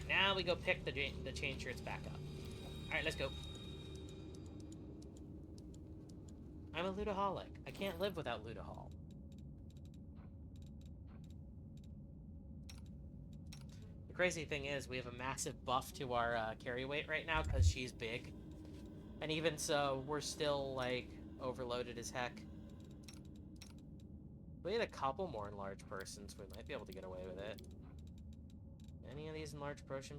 now we go pick the chain shirts back up. Alright, let's go. I'm a Ludaholic. I can't live without Ludahol. The crazy thing is, we have a massive buff to our carry weight right now because she's big. And even so, we're still, like, overloaded as heck. If we had a couple more enlarged persons, we might be able to get away with it. Any of these enlarged potion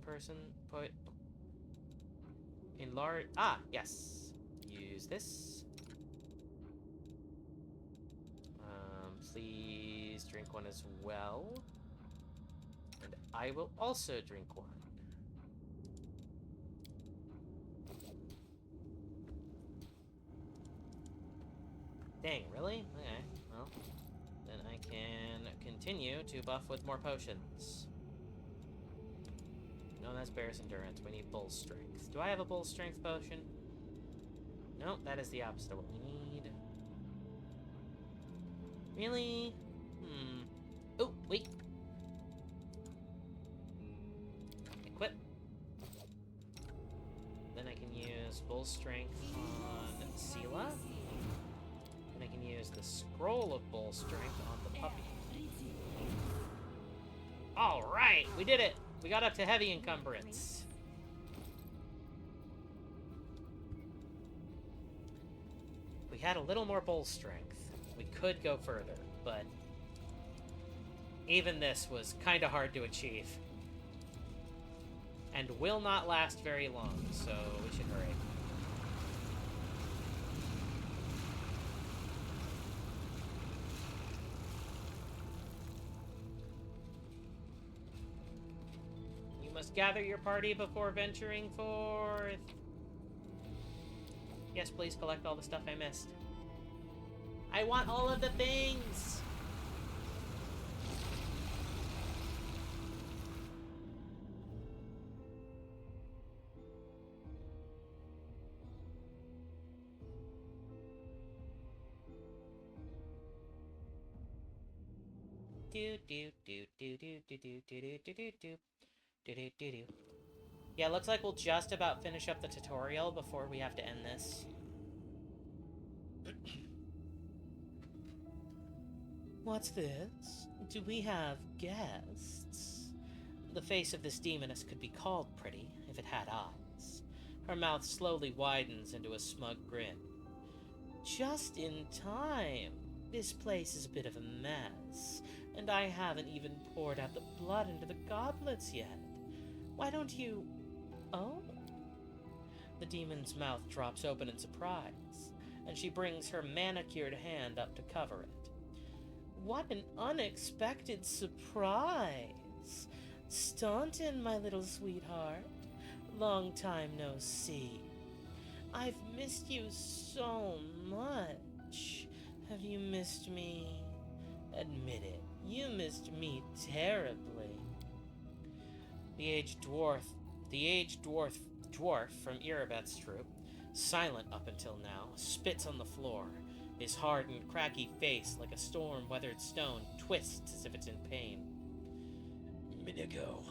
enlarge... Ah, yes. Use this. Please drink one as well. And I will also drink one. Dang, really? Okay, well, then I can continue to buff with more potions. No, that's Bear's Endurance. We need Bull Strength. Do I have a Bull Strength potion? No, that is the opposite of what we need. Really? Oh, wait. Equip. Then I can use Bull Strength on Seela. And I can use the Scroll of Bull Strength on the puppy. Alright, we did it! We got up to heavy encumbrance. We had a little more Bull Strength. We could go further, but even this was kind of hard to achieve. And will not last very long, so we should hurry. You must gather your party before venturing forth. Yes, please collect all the stuff I missed. I want all of the things! Yeah, looks like we'll just about finish up the tutorial before we have to end this. What's this? Do we have guests? The face of this demoness could be called pretty if it had eyes. Her mouth slowly widens into a smug grin. Just in time. This place is a bit of a mess, and I haven't even poured out the blood into the goblets yet. Why don't you... Oh? The demon's mouth drops open in surprise, and she brings her manicured hand up to cover it. What an unexpected surprise! Staunton, my little sweetheart. Long time no see. I've missed you so much. Have you missed me? Admit it, you missed me terribly. The aged dwarf from Erebeth's troop, silent up until now, spits on the floor. His hard and craggy face, like a storm-weathered stone, twists as if it's in pain. Minago.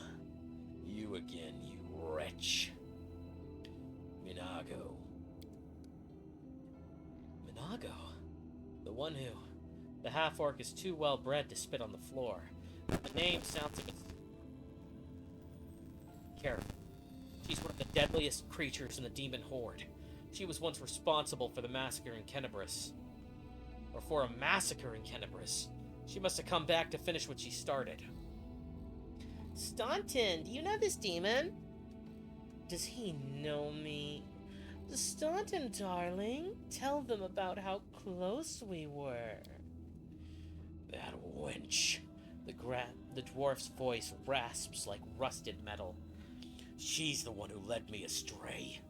You again, you wretch. Minago. Minago? The half-orc is too well-bred to spit on the floor. The name sounds like it's... Careful. She's one of the deadliest creatures in the demon horde. She was once responsible for the massacre in Kenabris. Or for a massacre in Kenabris. She must have come back to finish what she started. Staunton, do you know this demon? Does he know me? Staunton, darling, tell them about how close we were. That wench. The dwarf's voice rasps like rusted metal. She's the one who led me astray.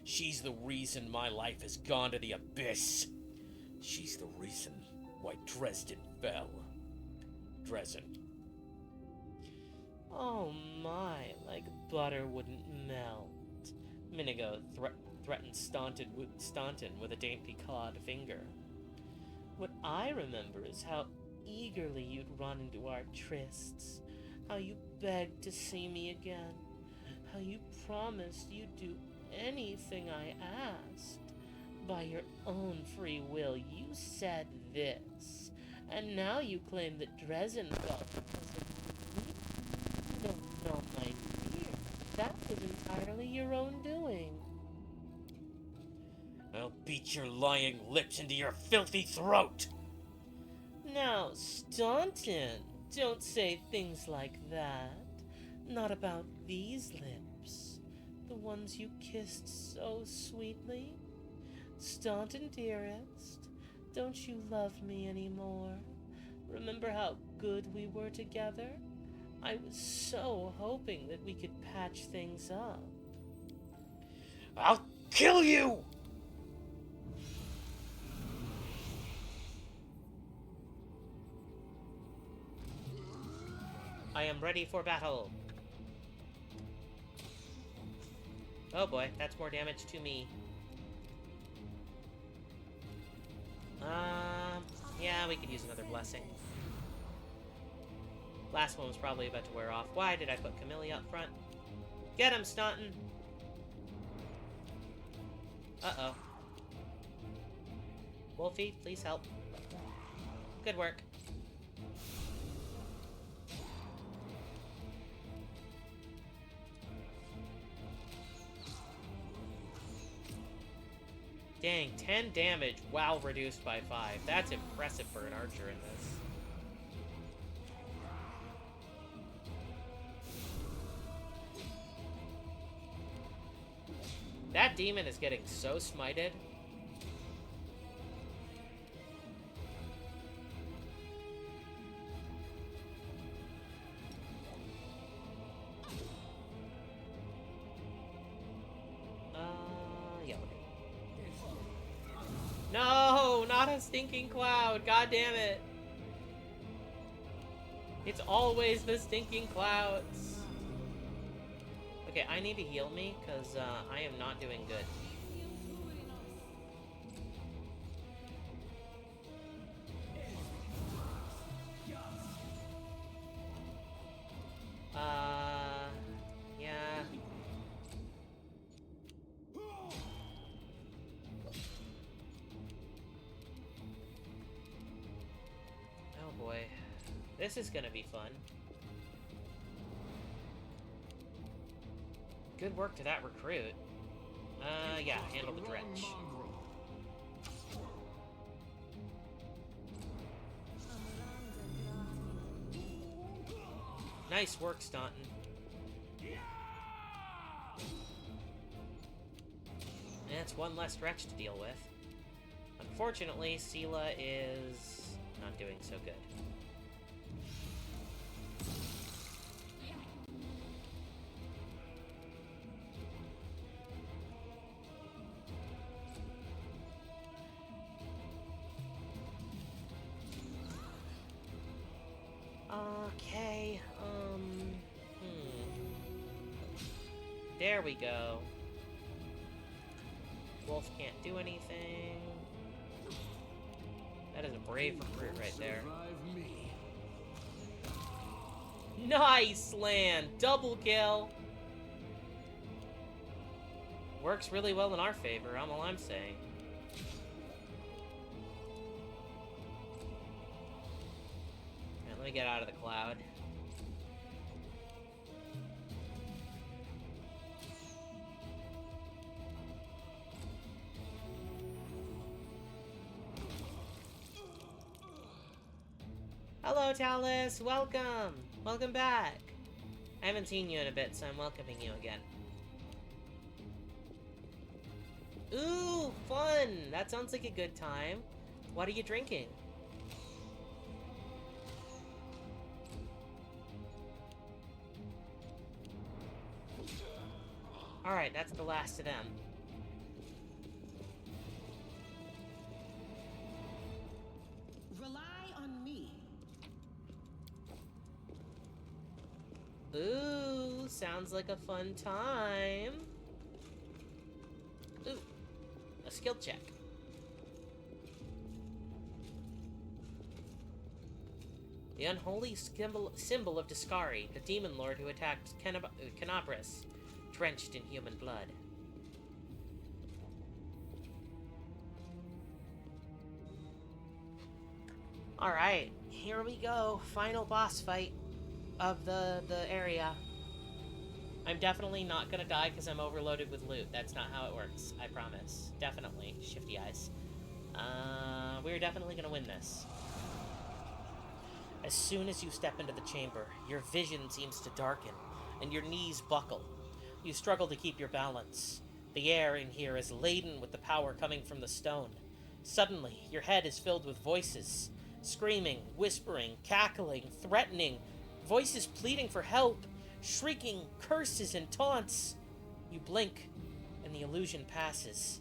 She's the reason my life has gone to the abyss. She's the reason why Dresden fell. Dresden. Oh my, like butter wouldn't melt. Minigo threatened Staunton with a dainty clawed finger. What I remember is how eagerly you'd run into our trysts, how you begged to see me again, how you promised you'd do anything I asked. By your own free will, you said this. And now you claim that Dresden fell because of me? No, my dear. That was entirely your own doing. I'll beat your lying lips into your filthy throat! Now, Staunton, don't say things like that. Not about these lips. The ones you kissed so sweetly. Staunton, dearest, don't you love me anymore? Remember how good we were together? I was so hoping that we could patch things up. I'll kill you! I am ready for battle. Oh boy, that's more damage to me. Yeah, we could use another blessing. Last one was probably about to wear off. Why did I put Camellia up front? Get him, Staunton! Uh-oh. Wolfie, please help. Good work. Dang, 10 damage while reduced by 5. That's impressive for an archer in this. That demon is getting so smited. Yeah. No, not a stinking cloud. God damn it. It's always the stinking clouds. Okay, I need to heal me, because I am not doing good. Yeah. Oh boy. This is gonna be fun. Good work to that recruit. Yeah, handle the drench. Mongrel. Nice work, Staunton. That's one less drench to deal with. Unfortunately, Seela is not doing so good. Okay, There we go. Wolf can't do anything. That is a brave recruit right there. Survive me. Nice land! Double kill! Works really well in our favor, I'm all I'm saying. Alright, let me get out of the cloud. Hello, Talus! Welcome! Welcome back! I haven't seen you in a bit, so I'm welcoming you again. Ooh, fun! That sounds like a good time. What are you drinking? Alright, that's the last of them. Rely on me. Ooh, sounds like a fun time. Ooh, a skill check. The unholy symbol of Discari, the demon lord who attacked Canabras. drenched in human blood. Alright, here we go. Final boss fight of the area. I'm definitely not gonna die because I'm overloaded with loot. That's not how it works, I promise. Definitely. Shifty eyes. We're definitely gonna win this. As soon as you step into the chamber, your vision seems to darken, and your knees buckle. You struggle to keep your balance. The air in here is laden with the power coming from the stone. Suddenly, your head is filled with voices. Screaming, whispering, cackling, threatening. Voices pleading for help. Shrieking curses and taunts. You blink, and the illusion passes.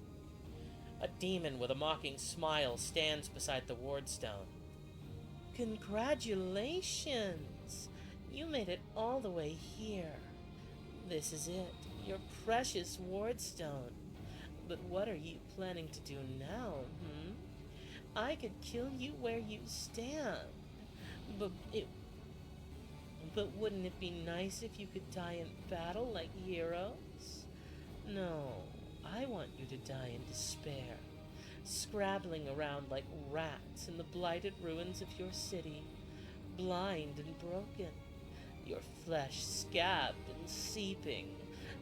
A demon with a mocking smile stands beside the wardstone. Congratulations! You made it all the way here. This is it, your precious wardstone. But what are you planning to do now, I could kill you where you stand. But wouldn't it be nice if you could die in battle like heroes? No, I want you to die in despair, scrabbling around like rats in the blighted ruins of your city, blind and broken, your flesh scabbed and seeping,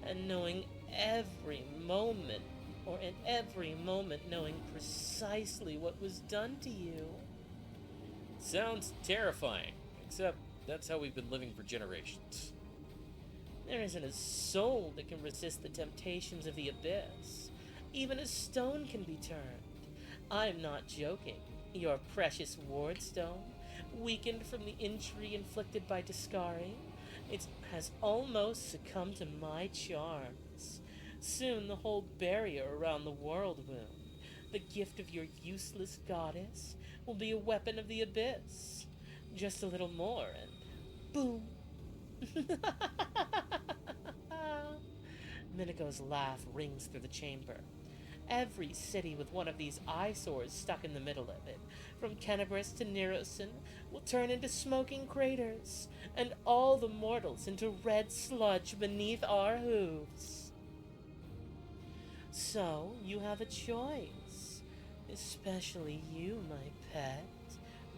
and knowing every moment, or in every moment knowing precisely what was done to you. Sounds terrifying, except that's how we've been living for generations. There isn't a soul that can resist the temptations of the abyss. Even a stone can be turned. I'm not joking. Your precious wardstone, weakened from the injury inflicted by Discari, it has almost succumbed to my charms. Soon the whole barrier around the world wound, the gift of your useless goddess, will be a weapon of the abyss. Just a little more and boom. Minico's laugh rings through the chamber. Every city with one of these eyesores stuck in the middle of it, from Kenabris to Nerosin, will turn into smoking craters, and all the mortals into red sludge beneath our hooves. So, you have a choice. Especially you, my pet.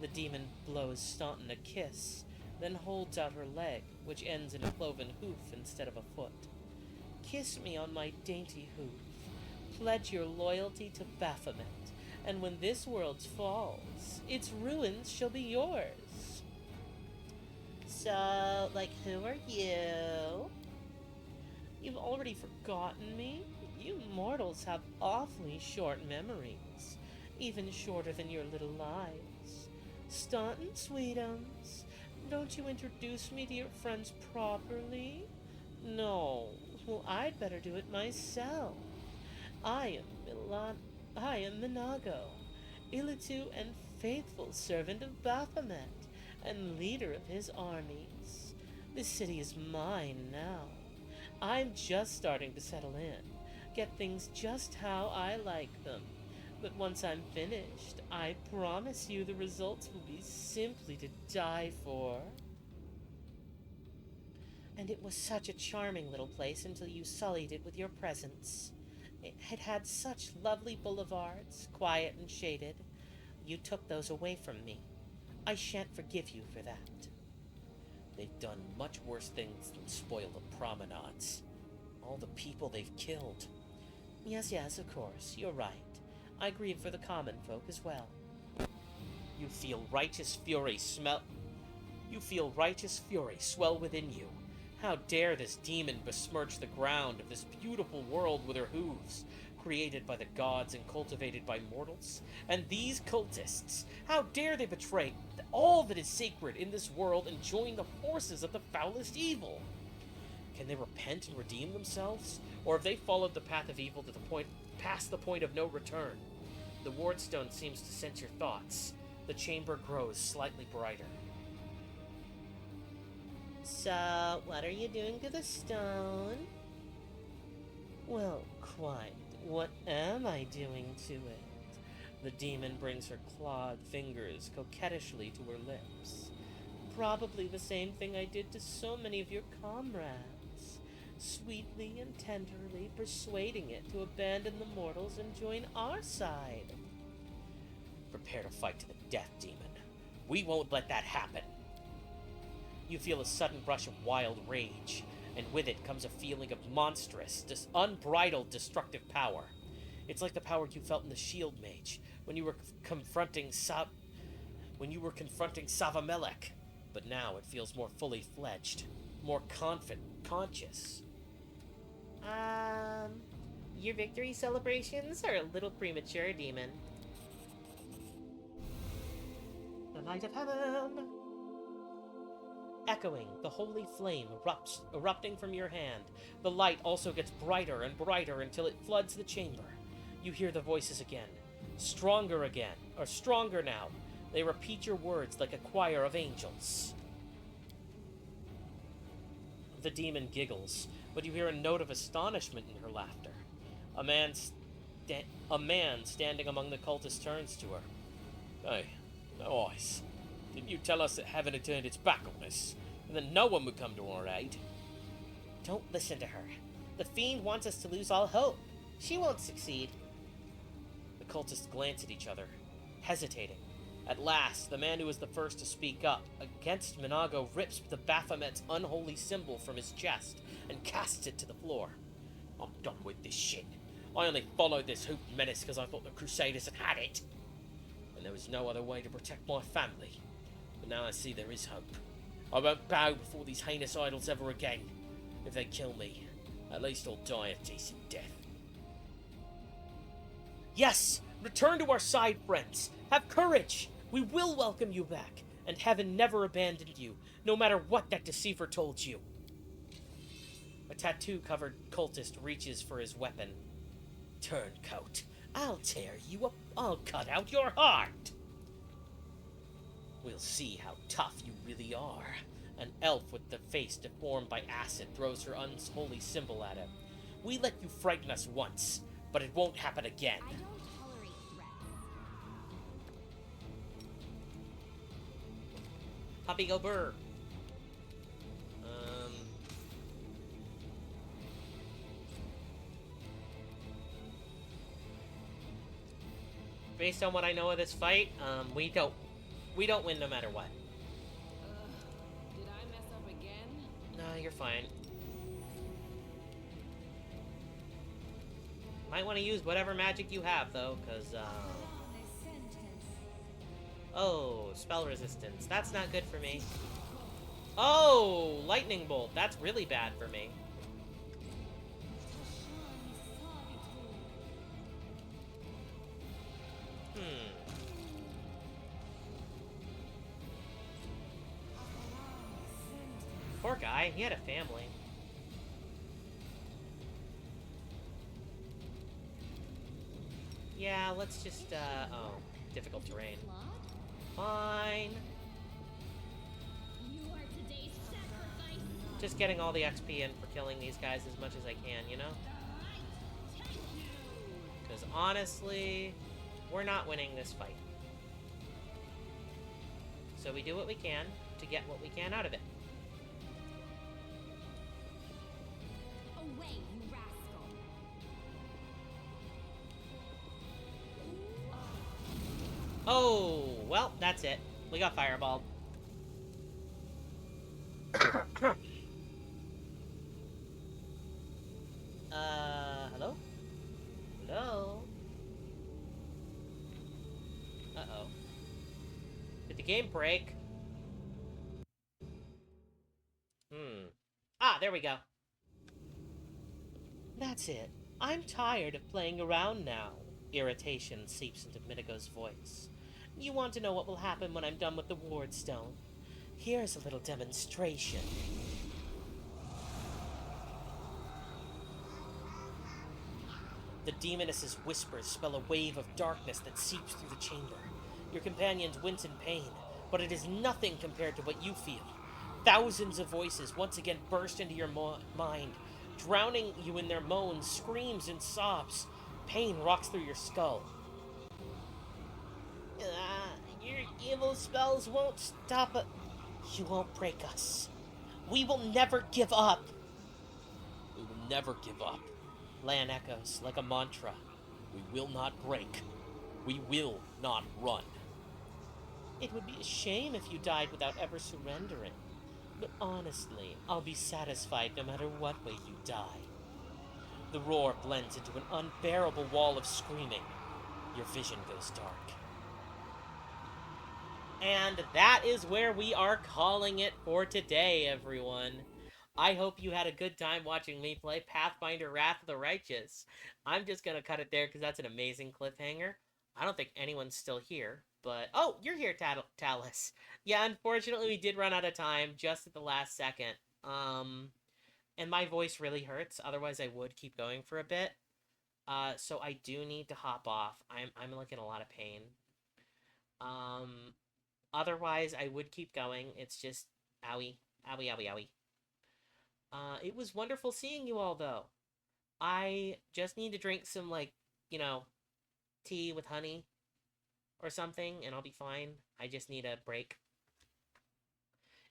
The demon blows Staunton a kiss, then holds out her leg, which ends in a cloven hoof instead of a foot. Kiss me on my dainty hoof. Pledge your loyalty to Baphomet, and when this world falls, its ruins shall be yours. So, who are you? You've already forgotten me? You mortals have awfully short memories, even shorter than your little lives. Staunton Sweetums, don't you introduce me to your friends properly? No, well, I'd better do it myself. I am Minago, Ilitu and faithful servant of Baphomet, and leader of his armies. This city is mine now. I'm just starting to settle in, get things just how I like them. But once I'm finished, I promise you the results will be simply to die for. And it was such a charming little place until you sullied it with your presence. It had had such lovely boulevards, quiet and shaded. You took those away from me. I shan't forgive you for that. They've done much worse things than spoil the promenades. All the people they've killed. Yes, of course, you're right. I grieve for the common folk as well. You feel righteous fury swell within you. How dare this demon besmirch the ground of this beautiful world with her hooves, created by the gods and cultivated by mortals? And these cultists, how dare they betray all that is sacred in this world and join the forces of the foulest evil? Can they repent and redeem themselves? Or have they followed the path of evil to past the point of no return? The wardstone seems to sense your thoughts. The chamber grows slightly brighter. So, what are you doing to the stone? Well, quite. What am I doing to it? The demon brings her clawed fingers coquettishly to her lips. Probably the same thing I did to so many of your comrades. sweetly and tenderly persuading it to abandon the mortals and join our side. Prepare to fight to the death, demon. We won't let that happen. You feel a sudden rush of wild rage, and with it comes a feeling of monstrous, unbridled destructive power. It's like the power you felt in the Shield Mage when you were confronting Savamelech, but now it feels more fully fledged, more conscious. Your victory celebrations are a little premature, demon. The light of heaven! Echoing, the holy flame erupting from your hand. The light also gets brighter and brighter until it floods the chamber. You hear the voices again. Stronger now. They repeat your words like a choir of angels. The demon giggles, but you hear a note of astonishment in her laughter. A man standing among the cultists turns to her. Hey, no eyes. Didn't you tell us that heaven had turned its back on us, and that no one would come to our aid? Don't listen to her. The fiend wants us to lose all hope. She won't succeed. The cultists glance at each other, hesitating. At last, the man who was the first to speak up against Minago rips the Baphomet's unholy symbol from his chest and casts it to the floor. I'm done with this shit. I only followed this hooped menace because I thought the Crusaders had it. And there was no other way to protect my family. But now I see there is hope. I won't bow before these heinous idols ever again. If they kill me, at least I'll die a decent death. Yes! Return to our side, friends! Have courage! We will welcome you back, and heaven never abandoned you, no matter what that deceiver told you. A tattoo-covered cultist reaches for his weapon. Turncoat, I'll tear you up. I'll cut out your heart. We'll see how tough you really are. An elf with the face deformed by acid throws her unholy symbol at him. We let you frighten us once, but it won't happen again. I don't tolerate threats. Poppy go burr. Based on what I know of this fight, we don't win no matter what. Did I mess up again? No, you're fine. Might want to use whatever magic you have, though, because, oh, spell resistance. That's not good for me. Oh, lightning bolt. That's really bad for me. Poor guy, he had a family. Yeah, let's just, oh, difficult terrain. Fine. You are today's sacrifice. Just getting all the XP in for killing these guys as much as I can, you know? Because honestly, we're not winning this fight. So we do what we can to get what we can out of it. Away, you rascal. Oh, well, that's it. We got fireballed. Hello? Hello? Uh-oh. Did the game break? Ah, there we go. That's it. I'm tired of playing around now. Irritation seeps into Minago's voice. You want to know what will happen when I'm done with the Ward Stone? Here's a little demonstration. The demoness's whispers spell a wave of darkness that seeps through the chamber. Your companions wince in pain, but it is nothing compared to what you feel. Thousands of voices once again burst into your mind, drowning you in their moans, screams, and sobs. Pain rocks through your skull. Your evil spells won't stop it. You won't break us. We will never give up. never give up. Lan echoes like a mantra. We will not break. We will not run. It would be a shame if you died without ever surrendering. But honestly, I'll be satisfied no matter what way you die. The roar blends into an unbearable wall of screaming. Your vision goes dark. And that is where we are calling it for today, everyone. I hope you had a good time watching me play Pathfinder Wrath of the Righteous. I'm just gonna cut it there because that's an amazing cliffhanger. I don't think anyone's still here, but... Oh, you're here, Talus. Yeah, unfortunately, we did run out of time just at the last second. And my voice really hurts, otherwise I would keep going for a bit. So I do need to hop off. I'm like in a lot of pain. Otherwise, I would keep going. It's just, owie, owie, owie, owie. It was wonderful seeing you all, though. I just need to drink some, like, you know, tea with honey or something, and I'll be fine. I just need a break.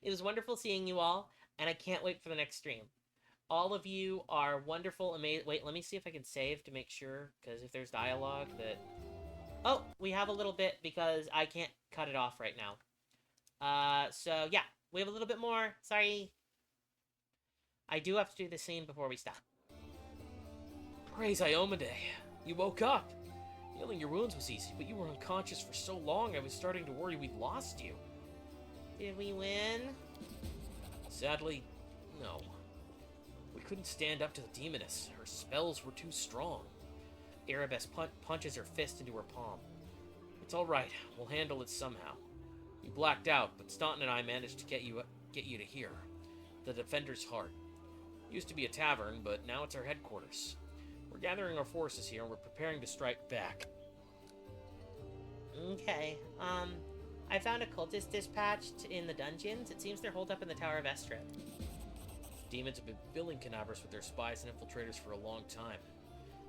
It was wonderful seeing you all, and I can't wait for the next stream. All of you are wonderful, amazing. Wait, let me see if I can save to make sure, because if there's dialogue that... Oh, we have a little bit, because I can't cut it off right now. So, yeah, we have a little bit more. Sorry. I do have to do the scene before we stop. Praise Iomade. You woke up. Healing your wounds was easy, but you were unconscious for so long I was starting to worry we'd lost you. Did we win? Sadly, no. We couldn't stand up to the demoness. Her spells were too strong. Erebus punches her fist into her palm. It's alright. We'll handle it somehow. You blacked out, but Staunton and I managed to get you to here. The Defender's Heart. Used to be a tavern, but now it's our headquarters. We're gathering our forces here, and we're preparing to strike back. Okay, I found a cultist dispatched in the dungeons. It seems they're holed up in the Tower of Estrip. Demons have been filling Canabras with their spies and infiltrators for a long time.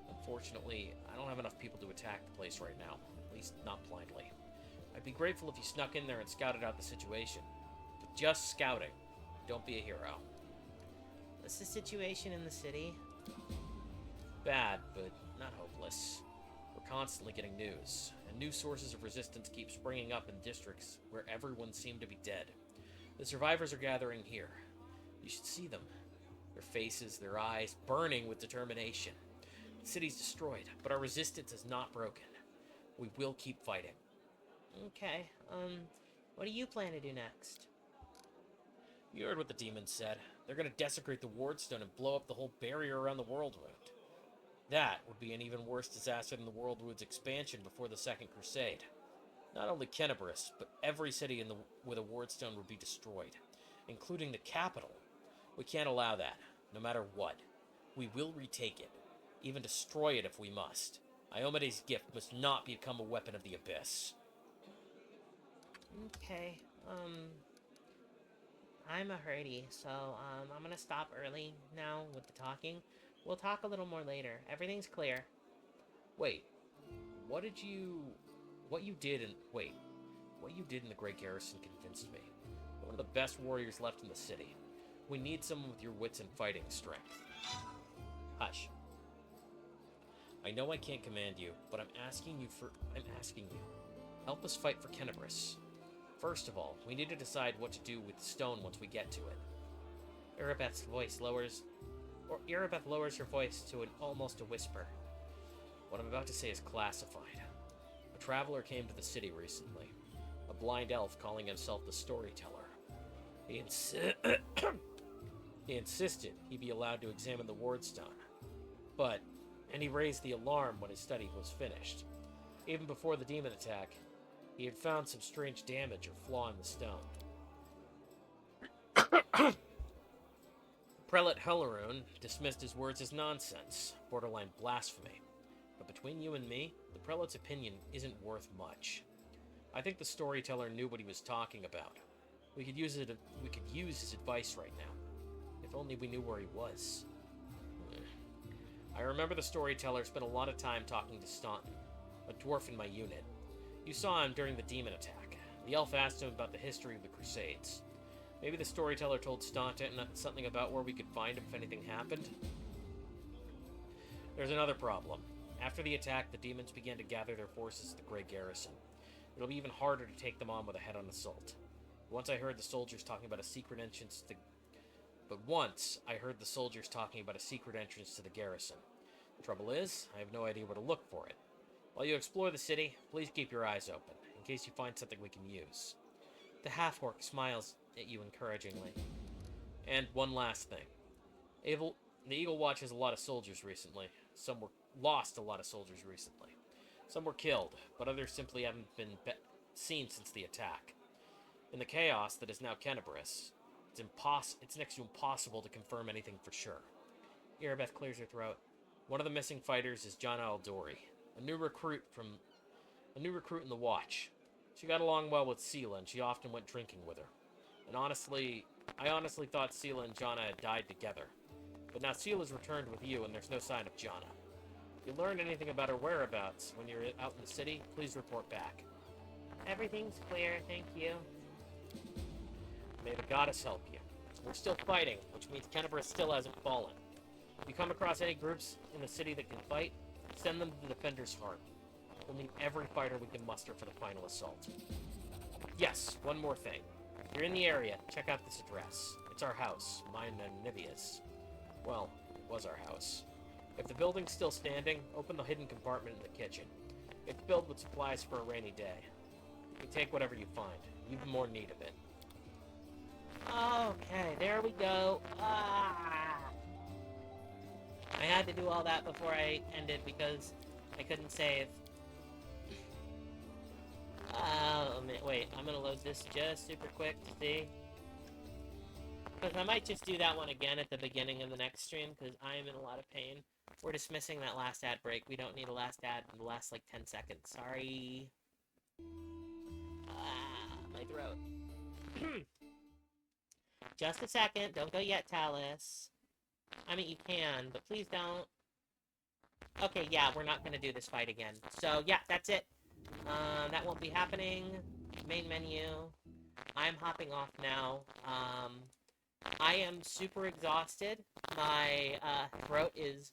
Unfortunately, I don't have enough people to attack the place right now, at least not blindly. I'd be grateful if you snuck in there and scouted out the situation. But just scouting. Don't be a hero. What's the situation in the city? Bad, but not hopeless. We're constantly getting news, and new sources of resistance keep springing up in districts where everyone seemed to be dead. The survivors are gathering here. You should see them. Their faces, their eyes, burning with determination. The city's destroyed, but our resistance is not broken. We will keep fighting. Okay, what do you plan to do next? You heard what the demons said. They're gonna desecrate the Wardstone and blow up the whole barrier around the Worldwood. That would be an even worse disaster than the Worldwood's expansion before the Second Crusade. Not only Kenabris, but every city with a Wardstone would be destroyed, including the capital. We can't allow that, no matter what. We will retake it, even destroy it if we must. Iomede's gift must not become a weapon of the Abyss. Okay, I'm a hurdy, so, I'm gonna stop early now with the talking. We'll talk a little more later. Everything's clear. Wait, what you did in the Great Garrison convinced me. You're one of the best warriors left in the city. We need someone with your wits and fighting strength. Hush. I know I can't command you, but I'm asking you. Help us fight for Kenabris. First of all, we need to decide what to do with the stone once we get to it. Erebeth lowers her voice to almost a whisper. What I'm about to say is classified. A traveler came to the city recently. A blind elf calling himself the Storyteller. He insisted he be allowed to examine the Wardstone. And he raised the alarm when his study was finished. Even before the demon attack, he had found some strange damage or flaw in the stone. Prelate Helleroon dismissed his words as nonsense, borderline blasphemy. But between you and me, the prelate's opinion isn't worth much. I think the Storyteller knew what he was talking about. We could use his advice right now. If only we knew where he was. I remember the Storyteller spent a lot of time talking to Staunton, a dwarf in my unit. You saw him during the demon attack. The elf asked him about the history of the Crusades. Maybe the Storyteller told Staunton something about where we could find him if anything happened? There's another problem. After the attack, the demons began to gather their forces at the Grey Garrison. It'll be even harder to take them on with a head-on assault. Once I heard the soldiers talking about a secret entrance to the garrison. Trouble is, I have no idea where to look for it. While you explore the city, please keep your eyes open, in case you find something we can use. The half-orc smiles at you encouragingly. And one last thing. The Eagle Watch has a lot of soldiers recently. Some were lost a lot of soldiers recently. Some were killed, but others simply haven't been seen since the attack. In the chaos that is now Kenabris, it's next to impossible to confirm anything for sure. Erebeth clears her throat. One of the missing fighters is Jana Aldori, a new recruit in the Watch. She got along well with Sela, and she often went drinking with her. And I honestly thought Sela and Jana had died together. But now Sela's returned with you, and there's no sign of Jana. If you learn anything about her whereabouts when you're out in the city, please report back. Everything's clear, thank you. May the goddess help you. We're still fighting, which means Kenabris still hasn't fallen. If you come across any groups in the city that can fight, send them to the Defender's Heart. We'll need every fighter we can muster for the final assault. Yes, one more thing. If you're in the area, check out this address. It's our house, mine and Nivea's. Well, it was our house. If the building's still standing, open the hidden compartment in the kitchen. It's filled with supplies for a rainy day. You take whatever you find. You've more need of it. Okay, there we go. I had to do all that before I ended because I couldn't save. Wait, I'm gonna load this just super quick to see. Because I might just do that one again at the beginning of the next stream, because I am in a lot of pain. We're dismissing that last ad break. We don't need a last ad in the last, 10 seconds. Sorry. My throat. Just a second. Don't go yet, Talus. I mean, you can, but please don't. Okay, yeah, we're not going to do this fight again. So, yeah, that's it. That won't be happening. Main menu. I'm hopping off now. I am super exhausted. My throat is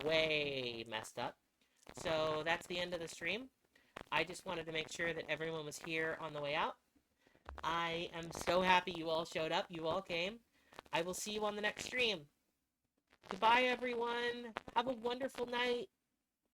way messed up. So that's the end of the stream. I just wanted to make sure that everyone was here on the way out. I am so happy you all showed up. You all came. I will see you on the next stream. Goodbye, everyone. Have a wonderful night.